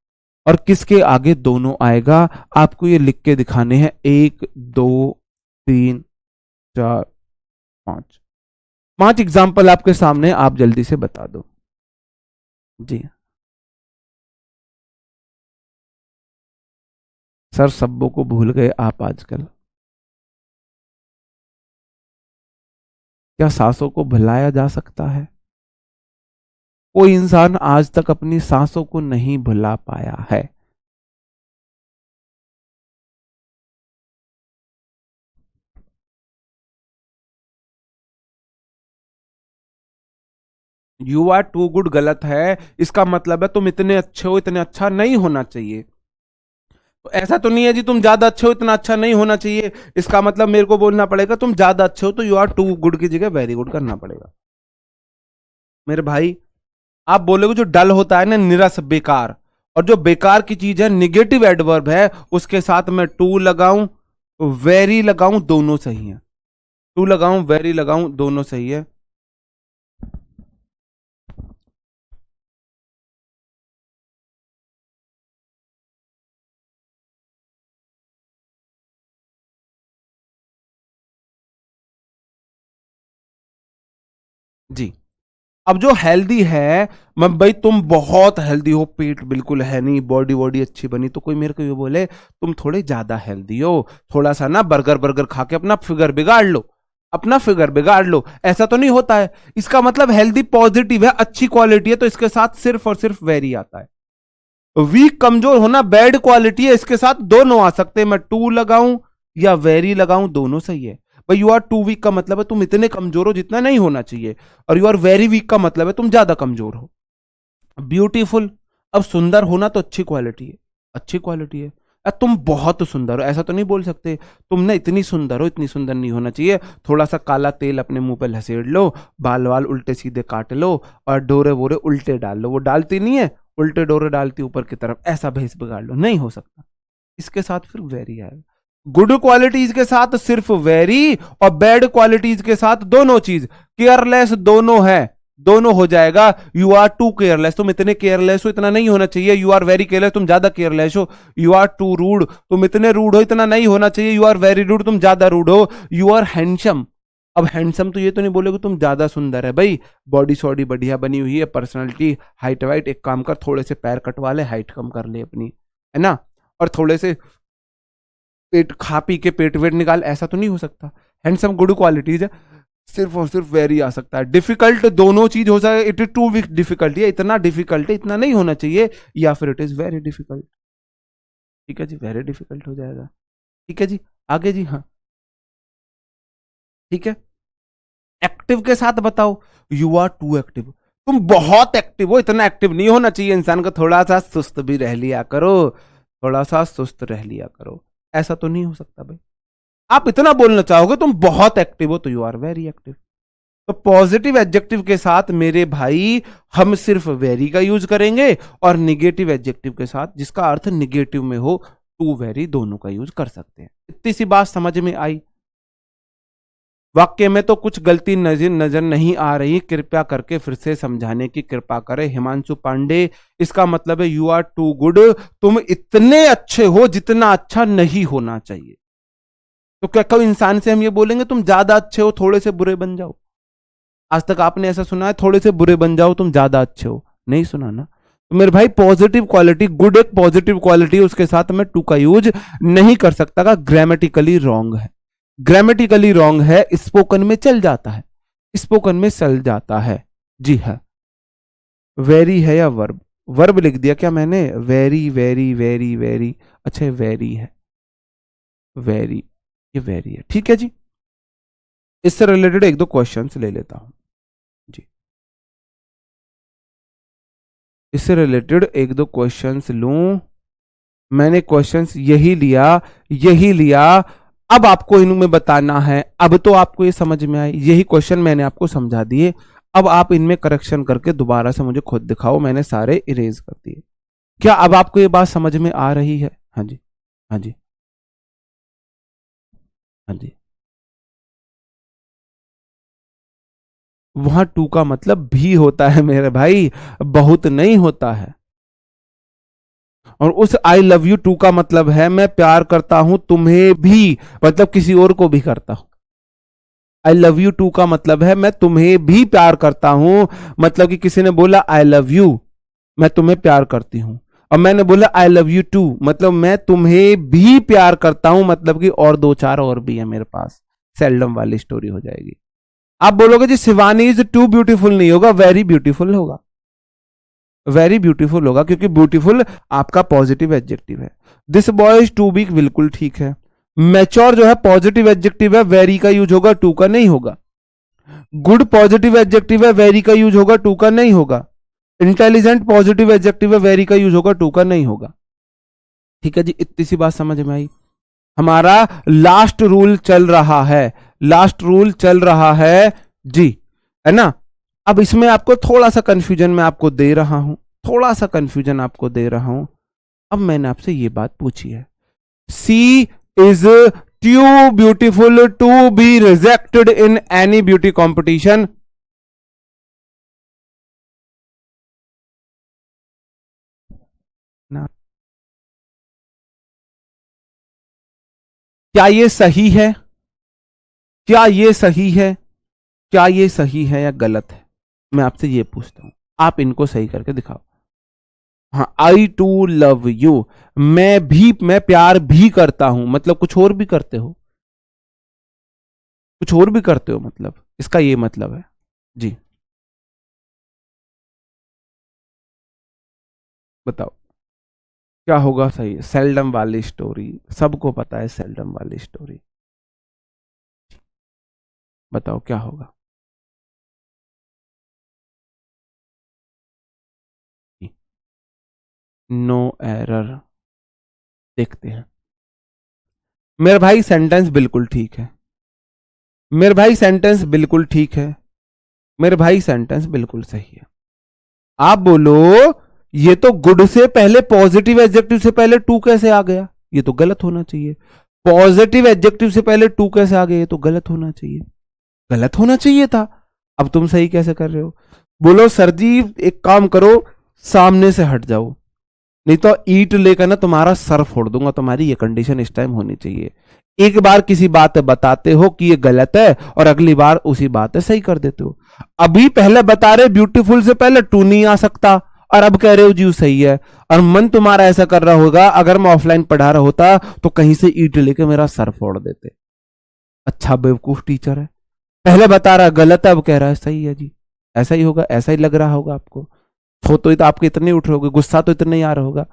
और किसके आगे दोनों आएगा। आपको ये लिख के दिखाने हैं। 1 2 3 4 5, 5 एग्जाम्पल आपके सामने, आप जल्दी से बता दो जी। सर सब्बों को भूल गए आप आजकल। क्या सांसों को भुलाया जा सकता है? कोई इंसान आज तक अपनी सांसों को नहीं भुला पाया है। यू आर टू गुड गलत है, इसका मतलब है तुम इतने अच्छे हो, इतने अच्छा नहीं होना चाहिए। तो ऐसा तो नहीं है जी तुम ज्यादा अच्छे हो, इतना अच्छा नहीं होना चाहिए। इसका मतलब मेरे को बोलना पड़ेगा तुम ज्यादा अच्छे हो, तो यू आर टू गुड की जगह वेरी गुड करना पड़ेगा। मेरे भाई आप बोलोगे जो डल होता है ना, निरस, बेकार, और जो बेकार की चीज है निगेटिव एडवर्ब है, उसके साथ मैं टू लगाऊं वेरी लगाऊं, दोनों सही है। टू लगाऊं वेरी लगाऊं, दोनों सही है। जी। अब जो हेल्दी है, मैं भाई तुम बहुत हेल्दी हो, पेट बिल्कुल है नहीं, बॉडी वॉडी अच्छी बनी, तो कोई मेरे को ये बोले तुम थोड़े ज्यादा हेल्दी हो, थोड़ा सा ना बर्गर बर्गर खा के अपना फिगर बिगाड़ लो, अपना फिगर बिगाड़ लो, ऐसा तो नहीं होता है। इसका मतलब हेल्दी पॉजिटिव है, अच्छी क्वालिटी है, तो इसके साथ सिर्फ और सिर्फ वेरी आता है। वीक कमजोर होना बैड क्वालिटी है, इसके साथ दोनों आ सकते हैं। मैं टू लगाऊं या वेरी लगाऊं, दोनों सही है। भाई यू आर टू वीक का मतलब है तुम इतने कमजोर हो जितना नहीं होना चाहिए, और यू आर वेरी वीक का मतलब है तुम ज्यादा कमजोर हो। ब्यूटीफुल, अब सुंदर होना तो अच्छी क्वालिटी है, अच्छी क्वालिटी है। तुम बहुत सुंदर हो ऐसा तो नहीं बोल सकते, तुम ना इतनी सुंदर हो, इतनी सुंदर नहीं होना चाहिए। थोड़ा सा काला तेल अपने मुंह पे लसेड़ लो, बाल वाल उल्टे सीधे काट लो, और डोरे वोरे उल्टे डाल लो। वो डालती नहीं है, उल्टे डोरे डालती ऊपर की तरफ, ऐसा भेस बिगाड़ लो, नहीं हो सकता। इसके साथ फिर वेरी आएगा। गुड क्वालिटीज के साथ सिर्फ वेरी, और बैड क्वालिटीज के साथ दोनों चीज, केयरलेस दोनों है, दोनों हो जाएगा। यू आर टू केयरलेस, तुम इतने केयरलेस हो इतना नहीं होना चाहिए। यू आर वेरी केयरलेस, तुम ज्यादा केयरलेस हो। यू आर टू रूड, तुम इतने रूड हो इतना नहीं होना चाहिए। यू आर वेरी रूड, तुम ज्यादा रूड हो। यू आर हैंडसम, अब हैंडसम तो ये तो नहीं बोलोगे तुम ज्यादा सुंदर है भाई, बॉडी शॉडी बढ़िया बनी हुई है, पर्सनालिटी हाइट वाइट, एक काम कर थोड़े से पैर कटवा ले, हाइट कम कर ले अपनी, है ना, और थोड़े से पेट खा पी के पेट वेट निकाल, ऐसा तो नहीं हो सकता। हैंडसम गुड क्वालिटीज है, सिर्फ और सिर्फ वेरी आ सकता है। डिफिकल्ट दोनों चीज हो सकता है, इट इज टू डिफिकल्ट, या इतना डिफिकल्ट है इतना नहीं होना चाहिए, या फिर इट इज वेरी डिफिकल्ट। ठीक है जी, वेरी डिफिकल्ट हो जाएगा। ठीक है जी, आगे जी, हाँ ठीक है। एक्टिव के साथ बताओ, यू आर टू एक्टिव, तुम बहुत एक्टिव हो, इतना एक्टिव नहीं होना चाहिए। इंसान को थोड़ा सा सुस्त भी रह लिया करो, थोड़ा सा सुस्त रह लिया करो, ऐसा तो नहीं हो सकता भाई। आप इतना बोलना चाहोगे तुम बहुत एक्टिव हो, तो यू आर वेरी एक्टिव। तो पॉजिटिव एडजेक्टिव के साथ मेरे भाई हम सिर्फ वेरी का यूज करेंगे, और निगेटिव एडजेक्टिव के साथ जिसका अर्थ निगेटिव में हो, टू वेरी दोनों का यूज कर सकते हैं। इतनी सी बात समझ में आई। वाक्य में तो कुछ गलती नजर नजर नहीं आ रही, कृपया करके फिर से समझाने की कृपा करें। हिमांशु पांडे, इसका मतलब है यू आर टू गुड, तुम इतने अच्छे हो जितना अच्छा नहीं होना चाहिए। तो क्या कोई इंसान से हम ये बोलेंगे तुम ज्यादा अच्छे हो, थोड़े से बुरे बन जाओ? आज तक आपने ऐसा सुना है थोड़े से बुरे बन जाओ तुम ज्यादा अच्छे हो? नहीं सुना ना। तो मेरे भाई पॉजिटिव क्वालिटी, गुड एक पॉजिटिव क्वालिटी, उसके साथ मैं टू का यूज नहीं कर सकता का ग्रामेटिकली रॉन्ग है, ग्रामेटिकली रॉन्ग है। स्पोकन में चल जाता है, स्पोकन में चल जाता है। जी हाँ, वेरी है या वर्ब? वर्ब लिख दिया क्या मैंने? वेरी वेरी वेरी वेरी, अच्छा वेरी है, वेरी, ये वेरी है। ठीक है जी, इससे रिलेटेड एक दो क्वेश्चंस ले लेता हूं जी, इससे रिलेटेड एक दो क्वेश्चंस लूं। मैंने क्वेश्चंस यही लिया, यही लिया। अब आपको इनमें बताना है, अब तो आपको ये समझ में आई, यही क्वेश्चन मैंने आपको समझा दिए। अब आप इनमें करेक्शन करके दोबारा से मुझे खुद दिखाओ, मैंने सारे इरेज कर दिए। क्या अब आपको ये बात समझ में आ रही है? हाँ जी, हाँ जी, हाँ जी। वहां टू का मतलब भी होता है मेरे भाई, बहुत नहीं होता है। और उस आई लव यू टू का मतलब है मैं प्यार करता हूं तुम्हें भी, मतलब किसी और को भी करता हूं। आई लव यू टू का मतलब है मैं तुम्हें भी प्यार करता हूं, मतलब कि किसी ने बोला आई लव यू, मैं तुम्हें प्यार करती हूं, और मैंने बोला आई लव यू टू, मतलब मैं तुम्हें भी प्यार करता हूं, मतलब कि और दो चार और भी है मेरे पास, सेल्डम वाली स्टोरी हो जाएगी। आप बोलोगे जी शिवानी इज टू ब्यूटीफुल, नहीं होगा, वेरी ब्यूटीफुल होगा, वेरी ब्यूटीफुल होगा, क्योंकि ब्यूटीफुल आपका पॉजिटिव एडजेक्टिव है। This boy is too weak, बिल्कुल ठीक है। मैच्योर जो है पॉजिटिव एडजेक्टिव है, वेरी का यूज होगा, टू का नहीं होगा। गुड पॉजिटिव एडजेक्टिव है, वेरी का यूज होगा, टू का नहीं होगा। इंटेलिजेंट पॉजिटिव एडजेक्टिव है, वेरी का यूज होगा, टू का नहीं होगा। ठीक है जी, इतनी सी बात समझ में आई। हमारा लास्ट रूल चल रहा है, लास्ट रूल चल रहा है जी, है ना। अब इसमें आपको थोड़ा सा कंफ्यूजन मैं आपको दे रहा हूं, थोड़ा सा कंफ्यूजन आपको दे रहा हूं। अब मैंने आपसे ये बात पूछी है, she is too beautiful to be rejected in any beauty competition. क्या ये सही है? क्या ये सही है? क्या ये सही है या गलत है? मैं आपसे ये पूछता हूं, आप इनको सही करके दिखाओ। हाँ, आई टू लव यू, मैं प्यार भी करता हूं, मतलब कुछ और भी करते हो, कुछ और भी करते हो, मतलब इसका ये मतलब है जी। बताओ क्या होगा सही? सेल्डम वाली स्टोरी, सबको पता है सेल्डम वाली स्टोरी। बताओ क्या होगा। No error. देखते हैं। मेरे भाई सेंटेंस बिल्कुल ठीक है। मेरे भाई सेंटेंस बिल्कुल ठीक है। मेरे भाई सेंटेंस बिल्कुल सही है। आप बोलो ये तो गुड से पहले पॉजिटिव एडजेक्टिव से पहले टू कैसे आ गया, ये तो गलत होना चाहिए। पॉजिटिव एडजेक्टिव से पहले टू कैसे आ गया, ये तो गलत होना चाहिए। गलत होना चाहिए था। अब तुम सही कैसे कर रहे हो। बोलो सर जी एक काम करो, सामने से हट जाओ, नहीं तो ईट लेकर ना तुम्हारा सर फोड़ दूंगा। तुम्हारी ये कंडीशन इस टाइम होनी चाहिए। एक बार किसी बात बताते हो कि ये गलत है और अगली बार उसी बात है सही कर देते हो। अभी पहले बता रहे ब्यूटीफुल से पहले टू नहीं आ सकता और अब कह रहे हो जी सही है। और मन तुम्हारा ऐसा कर रहा होगा अगर मैं ऑफलाइन पढ़ा रहा होता तो कहीं से ईट लेके मेरा सर फोड़ देते। अच्छा बेवकूफ टीचर है। पहले बता रहा गलत है, अब कह रहा है सही है जी। ऐसा ही होगा, ऐसा ही लग रहा होगा आपको। तो आपके इतने उठ रहे होगे, गुस्सा तो इतना ही आ रहा होगा।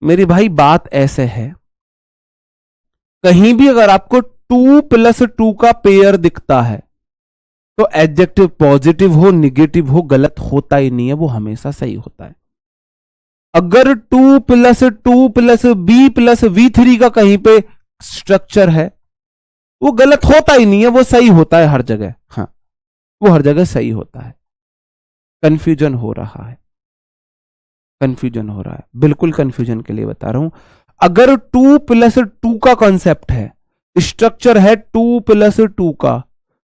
मेरी भाई बात ऐसे है, कहीं भी अगर आपको टू प्लस टू का पेयर दिखता है तो एडजेक्टिव पॉजिटिव हो निगेटिव हो गलत होता ही नहीं है, वो हमेशा सही होता है। अगर to plus be plus V three का कहीं पे स्ट्रक्चर है वो गलत होता ही नहीं है, वो सही होता है हर जगह। हाँ, वो हर जगह सही होता है। कंफ्यूजन हो रहा है, कंफ्यूजन हो रहा है, बिल्कुल कंफ्यूजन के लिए बता रहा हूं। अगर टू प्लस टू का कॉन्सेप्ट है, स्ट्रक्चर है टू प्लस टू का,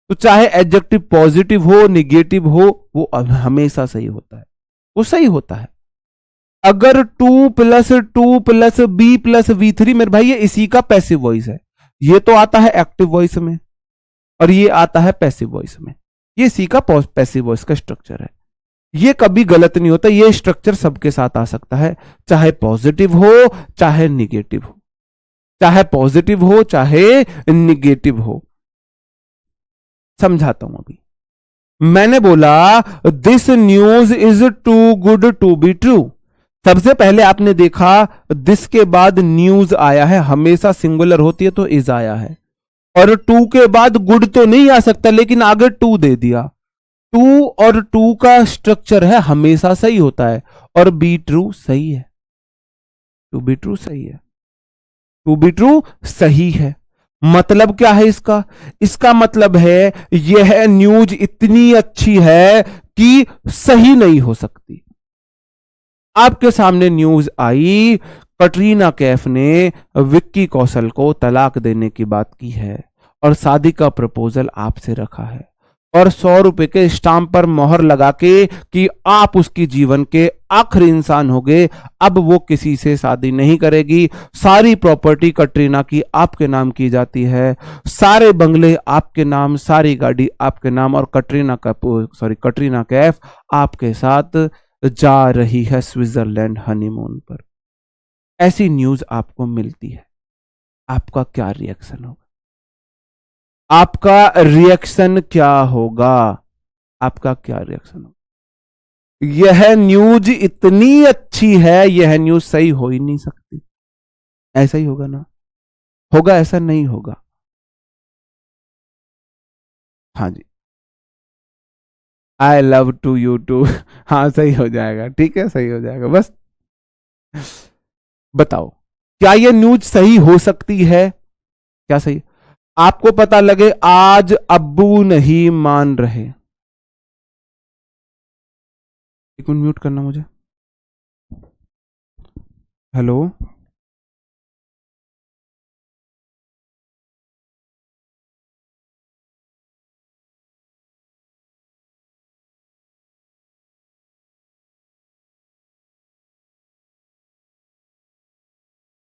तो चाहे एडजेक्टिव पॉजिटिव हो निगेटिव हो वो हमेशा सही होता है, वो सही होता है। अगर to plus be plus V three, मेरे भाई ये इसी का पैसिव वॉइस है। ये तो आता है एक्टिव वॉइस में और ये आता है पैसिव वॉइस में। ये इसी का पैसिव वॉइस का स्ट्रक्चर है। ये कभी गलत नहीं होता, ये स्ट्रक्चर सबके साथ आ सकता है, चाहे पॉजिटिव हो चाहे निगेटिव हो, चाहे पॉजिटिव हो चाहे निगेटिव हो। समझाता हूं। अभी मैंने बोला this news is too good to be true. सबसे पहले आपने देखा दिस के बाद न्यूज आया है, हमेशा सिंगुलर होती है तो इज आया है। और टू के बाद गुड तो नहीं आ सकता लेकिन आगे टू दे दिया। टू और टू का स्ट्रक्चर है हमेशा सही होता है और बी ट्रू सही है। टू बी ट्रू सही है, टू बी ट्रू सही है। मतलब क्या है इसका, इसका मतलब है यह न्यूज इतनी अच्छी है कि सही नहीं हो सकती। आपके सामने न्यूज आई कटरीना कैफ ने विक्की कौशल को तलाक देने की बात की है और शादी का प्रपोजल आपसे रखा है और 100 रुपए के स्टाम्प पर मोहर लगा के कि आप उसकी जीवन के आखिरी इंसान हो गए, अब वो किसी से शादी नहीं करेगी। सारी प्रॉपर्टी कटरीना की आपके नाम की जाती है, सारे बंगले आपके नाम, सारी गाड़ी आपके नाम और कटरीना कैफ आपके साथ जा रही है स्विट्जरलैंड हनीमून पर। ऐसी न्यूज आपको मिलती है, आपका क्या रिएक्शन होगा? आपका रिएक्शन क्या होगा? आपका क्या रिएक्शन होगा? यह न्यूज इतनी अच्छी है, यह न्यूज सही हो ही नहीं सकती। ऐसा ही होगा ना? होगा? ऐसा नहीं होगा। हाँ जी, I love to you too. हाँ सही हो जाएगा, ठीक है सही हो जाएगा। बस बताओ क्या यह न्यूज सही हो सकती है? क्या सही? आपको पता लगे आज अब्बू नहीं मान रहे। एक मिनट म्यूट करना मुझे। हेलो,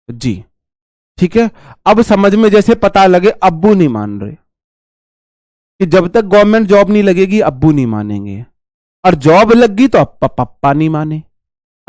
जी ठीक है। अब समझ में जैसे पता लगे अब्बू नहीं मान रहे कि जब तक गवर्नमेंट जॉब नहीं लगेगी अब्बू नहीं मानेंगे और जॉब लग गई तो पप्पा नहीं माने।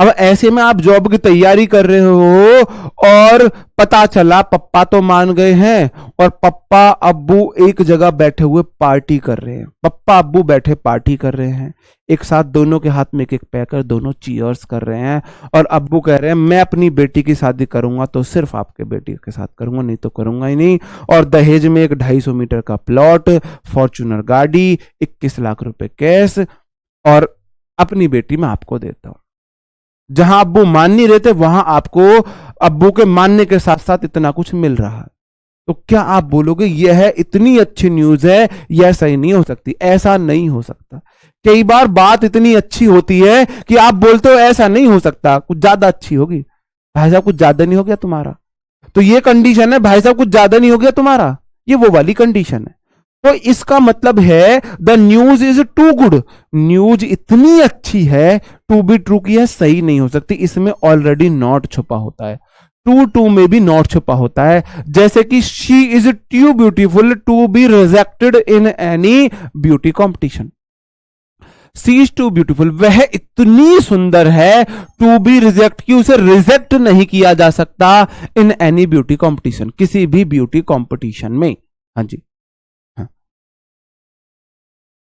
अब ऐसे में आप जॉब की तैयारी कर रहे हो और पता चला पप्पा तो मान गए हैं और पप्पा अब्बू एक जगह बैठे हुए पार्टी कर रहे हैं, पप्पा अब्बू बैठे पार्टी कर रहे हैं एक साथ, दोनों के हाथ में एक पैकर, दोनों चीयर्स कर रहे हैं और अब्बू कह रहे हैं मैं अपनी बेटी की शादी करूंगा तो सिर्फ आपके बेटी के साथ करूंगा, नहीं तो करूंगा ही नहीं। और दहेज में एक 250 मीटर का प्लॉट, फॉर्च्यूनर गाड़ी, 21 लाख रुपए कैश और अपनी बेटी मैं आपको देता हूं। जहां अब्बू मान नहीं रहे थे वहां आपको अब्बू के मानने के साथ साथ इतना कुछ मिल रहा है। तो क्या आप बोलोगे यह इतनी अच्छी न्यूज है, यह सही नहीं हो सकती? ऐसा नहीं हो सकता। कई बार बात इतनी अच्छी होती है कि आप बोलते हो ऐसा नहीं हो सकता, कुछ ज्यादा अच्छी होगी। भाई साहब कुछ ज्यादा नहीं हो गया तुम्हारा, तो ये कंडीशन है, भाई साहब कुछ ज्यादा नहीं हो गया तुम्हारा, ये वो वाली कंडीशन है। तो इसका मतलब है the news is too good, news इतनी अच्छी है, टू बी ट्रू की है, सही नहीं हो सकती। इसमें ऑलरेडी नॉट छुपा होता है, टू में भी नॉट छुपा होता है। जैसे कि she is too beautiful to be rejected in any beauty competition. She is too beautiful, वह इतनी सुंदर है, टू बी रिजेक्ट की, उसे रिजेक्ट नहीं किया जा सकता इन एनी ब्यूटी कॉम्पिटिशन, किसी भी ब्यूटी कॉम्पिटिशन में। हाँ जी, हाँ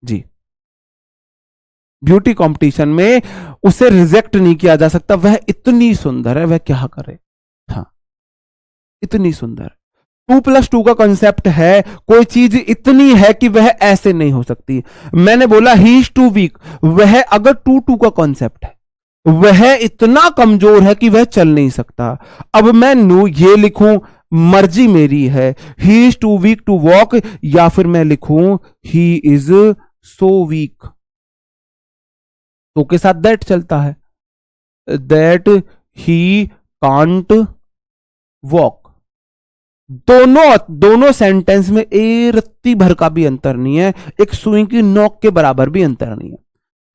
जी, ब्यूटी कंपटीशन में उसे रिजेक्ट नहीं किया जा सकता, वह इतनी सुंदर है, वह क्या करे। हाँ, इतनी सुंदर। 2+2 का कंसेप्ट है, कोई चीज इतनी है कि वह ऐसे नहीं हो सकती। मैंने बोला ही इज टू वीक, वह अगर 2 का कंसेप्ट है, वह इतना कमजोर है कि वह चल नहीं सकता। अब मैं ये लिखूं, मर्जी मेरी है, he is too weak to walk, या फिर मैं लिखूं ही इज सो वीक, तो के साथ दैट चलता है, दैट ही कांट वॉक। दोनों सेंटेंस में ए रत्ती भर का भी अंतर नहीं है, एक सुई की नोक के बराबर भी अंतर नहीं है।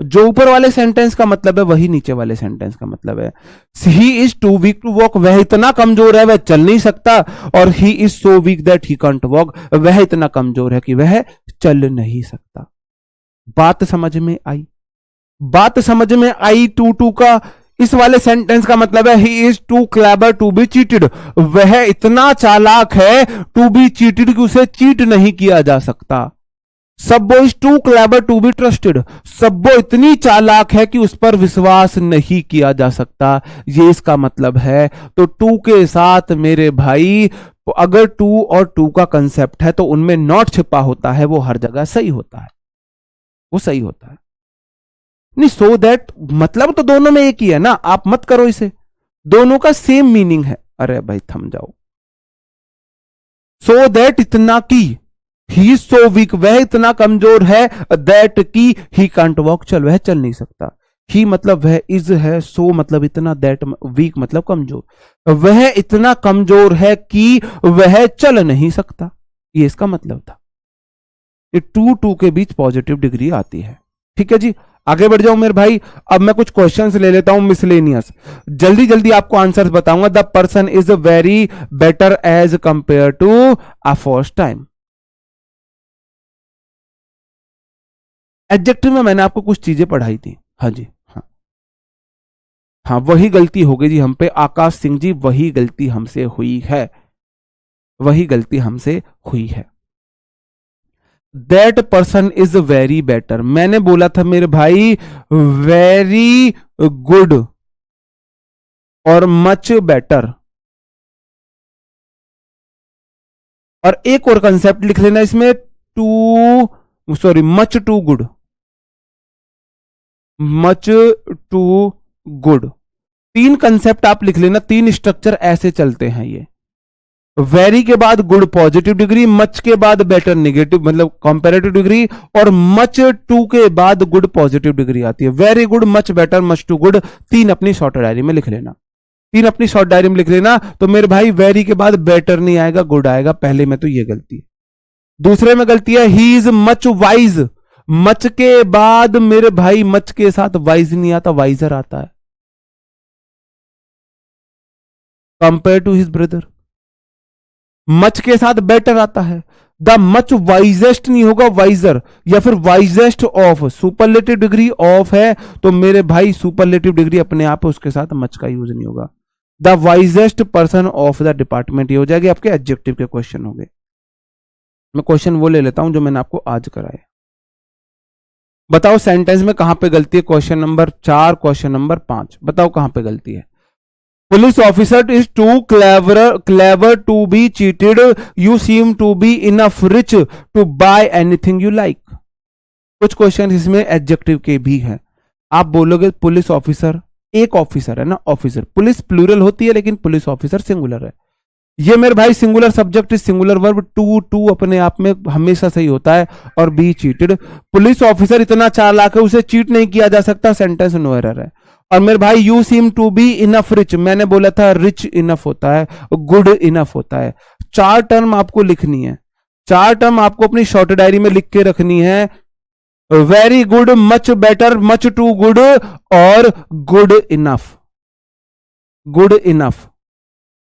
जो ऊपर वाले सेंटेंस का मतलब है वही नीचे वाले सेंटेंस का मतलब है। He is too weak to walk, वह इतना कमजोर है वह चल नहीं सकता, और he is so weak that he can't walk, वह इतना कमजोर है कि वह चल नहीं सकता। बात समझ में आई? बात समझ में आई? टू का इस वाले सेंटेंस का मतलब है he is too clever to be cheated, वह इतना चालाक है टू बी चीटेड कि उसे चीट नहीं किया जा सकता। Sabbo is too clever to be trusted, Sabbo इतनी चालाक है कि उस पर विश्वास नहीं किया जा सकता, ये इसका मतलब है। तो टू के साथ मेरे भाई अगर टू और टू का कंसेप्ट है तो उनमें नॉट छिपा होता है, वो हर जगह सही होता है, वो सही होता है। नहीं, सो दैट मतलब तो दोनों में एक ही है ना, आप मत करो इसे, दोनों का सेम मीनिंग है। अरे भाई थम जाओ। सो दैट इतना की, ही सो वीक, वह इतना कमजोर है, दैट की ही कांट वॉक, चल वह चल नहीं सकता। ही मतलब वह इज है, सो मतलब इतना, दैट वीक मतलब कमजोर, वह इतना कमजोर है कि वह चल नहीं सकता, ये इसका मतलब था। ये टू के बीच पॉजिटिव डिग्री आती है। ठीक है जी, आगे बढ़ जाऊं मेरे भाई। अब मैं कुछ क्वेश्चंस ले लेता हूं मिसलेनियस, जल्दी जल्दी आपको आंसर्स बताऊंगा। The person is very better as compare to a first time. Adjective में मैंने आपको कुछ चीजें पढ़ाई थी। हाँ जी, हाँ हाँ, वही गलती हो गई जी हम पे, आकाश सिंह जी, वही गलती हमसे हुई है, वही गलती हमसे हुई है। That person is very better, मैंने बोला था मेरे भाई वेरी गुड और मच बेटर। और एक और कंसेप्ट लिख लेना इसमें, much too good, much too good. 3 concept आप लिख लेना, 3 स्ट्रक्चर ऐसे चलते हैं ये। वेरी के बाद गुड पॉजिटिव डिग्री, मच के बाद बेटर नेगेटिव मतलब कंपैरेटिव डिग्री, और मच टू के बाद गुड पॉजिटिव डिग्री आती है। Very good, much better, much too good, 3 अपनी शॉर्ट डायरी में लिख लेना, 3 अपनी शॉर्ट डायरी में लिख लेना। तो मेरे भाई वेरी के बाद बेटर नहीं आएगा, गुड आएगा, पहले में तो ये गलती है। दूसरे में गलती है he is much wise, much के बाद मेरे भाई मच के साथ वाइज नहीं आता, वाइजर आता है, compare to his brother. Much के साथ बेटर आता है, द मच वाइजेस्ट नहीं होगा, वाइजर, या फिर wisest of, superlative degree of है तो मेरे भाई सुपरलेटिव डिग्री अपने आप है, उसके साथ मच का यूज नहीं होगा। The wisest person of the department, ये हो जाएगी आपके एडजेक्टिव के क्वेश्चन हो गए। मैं क्वेश्चन वो ले लेता हूं जो मैंने आपको आज कराया। बताओ सेंटेंस में कहां पे गलती है, क्वेश्चन नंबर 4, क्वेश्चन नंबर 5, बताओ कहां पे गलती है। Police officer is too clever to be cheated, you seem to be enough rich to buy anything you like. कुछ क्वेश्चन इसमें एडजेक्टिव के भी हैं। आप बोलोगे पुलिस ऑफिसर, एक ऑफिसर है ना, ऑफिसर, पुलिस प्लूरल होती है लेकिन पुलिस ऑफिसर सिंगुलर है। ये मेरे भाई singular subject is singular verb, too अपने आप में हमेशा सही होता है, और बी चीटेड। पुलिस ऑफिसर इतना चालाक है उसे चीट नहीं किया जा सकता, सेंटेंस नो एरर है। और मेरे भाई you seem to be enough rich, मैंने बोला था रिच इनफ होता है, गुड इनफ होता है। 4 टर्म आपको लिखनी है, 4 टर्म आपको अपनी शॉर्ट डायरी में लिख के रखनी है। Very good, much better, much too good और गुड इनफ। गुड इनफ,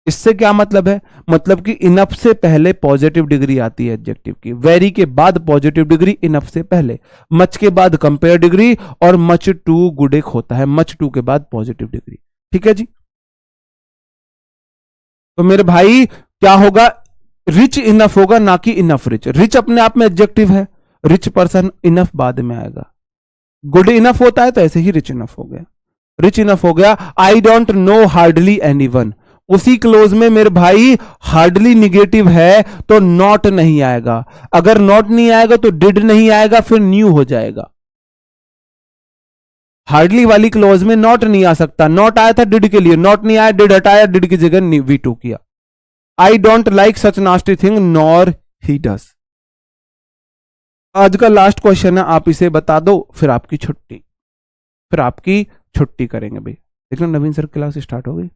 इससे क्या मतलब है, मतलब कि इनफ से पहले पॉजिटिव डिग्री आती है एडजेक्टिव की, वेरी के बाद पॉजिटिव डिग्री, इनफ से पहले, मच के बाद कंपेयर डिग्री, और मच टू गुड एक होता है, मच टू के बाद पॉजिटिव डिग्री। ठीक है जी। तो मेरे भाई क्या होगा, रिच इनफ होगा, ना कि इनफ रिच। रिच अपने आप में एडजेक्टिव है, रिच पर्सन, इनफ बाद में आएगा। गुड इनफ होता है तो ऐसे ही रिच इनफ हो गया, रिच इनफ हो गया। I don't know hardly anyone, उसी क्लोज में मेरे भाई हार्डली निगेटिव है तो नॉट नहीं आएगा, अगर नॉट नहीं आएगा तो डिड नहीं आएगा, फिर न्यू हो जाएगा। हार्डली वाली क्लोज में नॉट नहीं आ सकता, नॉट आया था डिड के लिए, नॉट नहीं आया, डिड हटाया, डिड की जगह V2 किया। I don't like such nasty thing nor he does. आज का लास्ट क्वेश्चन है, आप इसे बता दो फिर आपकी छुट्टी, फिर आपकी छुट्टी करेंगे भाई। देखना नवीन सर क्लास स्टार्ट हो गई,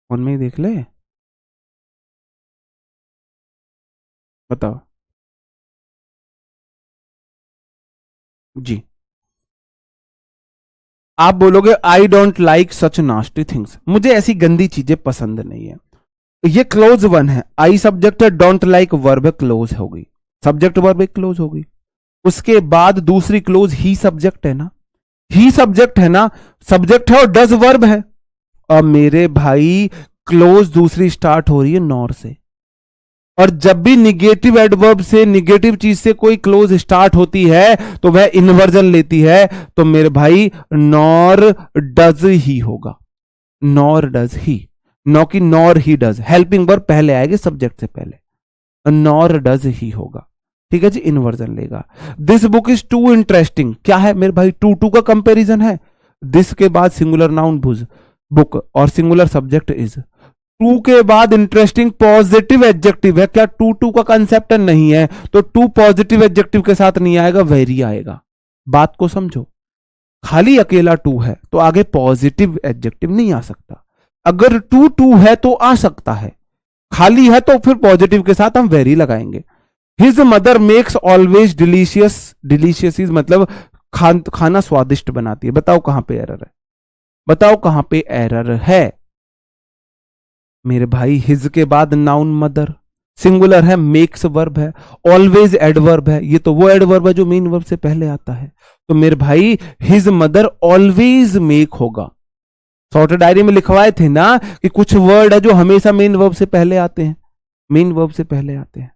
फोन में ही देख ले, बताओ जी। आप बोलोगे I don't like such nasty things, मुझे ऐसी गंदी चीजें पसंद नहीं है। ये क्लोज वन है, आई सब्जेक्ट है, डोंट लाइक वर्ब क्लोज हो गई, सब्जेक्ट वर्ब क्लोज हो गई। उसके बाद दूसरी क्लोज ही सब्जेक्ट है ना, ही सब्जेक्ट है ना, सब्जेक्ट है और डज वर्ब है। और मेरे भाई क्लोज दूसरी स्टार्ट हो रही है नॉर से, और जब भी निगेटिव एडवर्ब से, निगेटिव चीज से कोई क्लोज स्टार्ट होती है तो वह इन्वर्जन लेती है। तो मेरे भाई नॉर डज ही होगा, नॉर डज ही, नो कि nor he does, helping verb पहले आएगी सब्जेक्ट से पहले, नॉर डज ही होगा। ठीक है जी, इन्वर्जन लेगा। This book is too interesting, क्या है मेरे भाई, टू का कंपेरिजन है। दिस के बाद सिंगुलर नाउन भुज बुक और सिंगुलर सब्जेक्ट इज, टू के बाद इंटरेस्टिंग पॉजिटिव एडजेक्टिव है, क्या टू का कंसेप्ट नहीं है, तो टू पॉजिटिव एडजेक्टिव के साथ नहीं आएगा, वेरी आएगा। बात को समझो, खाली अकेला टू है तो आगे पॉजिटिव एडजेक्टिव नहीं आ सकता, अगर टू है तो आ सकता है, खाली है तो फिर पॉजिटिव के साथ हम वेरी लगाएंगे। His mother makes always delicious, delicious is मतलब खाना स्वादिष्ट बनाती है। बताओ कहां पे एरर है, बताओ कहां पे एरर है मेरे भाई। हिज के बाद नाउन मदर, सिंगुलर है, मेक्स वर्ब है, ऑलवेज एडवर्ब है, ये तो वो एडवर्ब है जो मेन वर्ब से पहले आता है। तो मेरे भाई हिज मदर ऑलवेज मेक होगा। शॉर्ट डायरी में लिखवाए थे ना कि कुछ वर्ड है जो हमेशा मेन वर्ब से पहले आते हैं, मेन वर्ब से पहले आते हैं।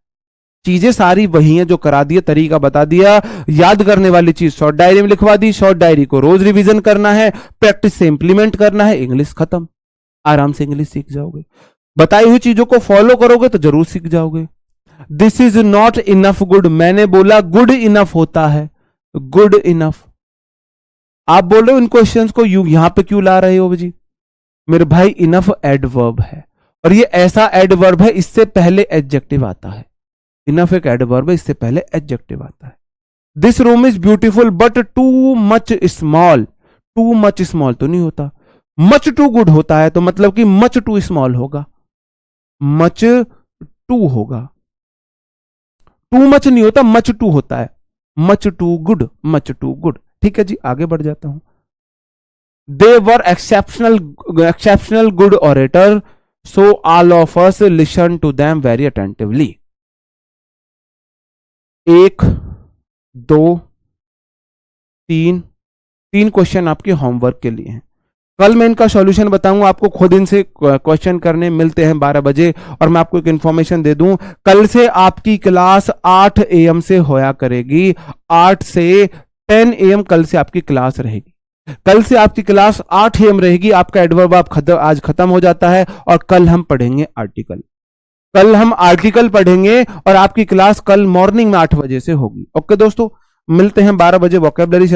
चीजें सारी वही हैं जो करा दिया, तरीका बता दिया, याद करने वाली चीज शॉर्ट डायरी में लिखवा दी, शॉर्ट डायरी को रोज रिवीजन करना है, प्रैक्टिस से इंप्लीमेंट करना है, इंग्लिश खत्म, आराम से इंग्लिश सीख जाओगे। बताई हुई चीजों को फॉलो करोगे तो जरूर सीख जाओगे। This is not enough good, मैंने बोला गुड इनफ होता है, गुड इनफ। आप बोल रहे हो इन क्वेश्चंस को यहां पे क्यों ला रहे हो जी, मेरे भाई इनफ एडवर्ब है, और ये ऐसा एडवर्ब है इससे पहले एडजेक्टिव आता है। इनफ एक एडवर्ब है, इससे पहले एडजेक्टिव आता है। This room is beautiful but too much small, too much small तो नहीं होता, मच टू गुड होता है, तो मतलब कि मच टू स्मॉल होगा, मच टू होगा, टू मच नहीं होता, मच टू होता है, much too good, much too good. ठीक है जी, आगे बढ़ जाता हूं। They were exceptional good orator, so all of us listen to them very attentively. 1, 2, 3 question आपके होमवर्क के लिए हैं। कल मैं इनका सॉल्यूशन बताऊंगा, आपको खुद इनसे क्वेश्चन करने मिलते हैं 12 बजे। और मैं आपको एक इंफॉर्मेशन दे दूं, कल से आपकी क्लास 8 AM से होया करेगी। 8 से 10 AM कल से आपकी क्लास रहेगी। कल से आपकी क्लास 8 AM रहेगी। आपका एडवर्ब आज खत्म हो जाता है और कल हम पढ़ेंगे आर्टिकल। कल हम आर्टिकल पढ़ेंगे और आपकी क्लास कल मॉर्निंग में 8 बजे से होगी। ओके दोस्तों, मिलते हैं 12 बजे वोकैबुलरी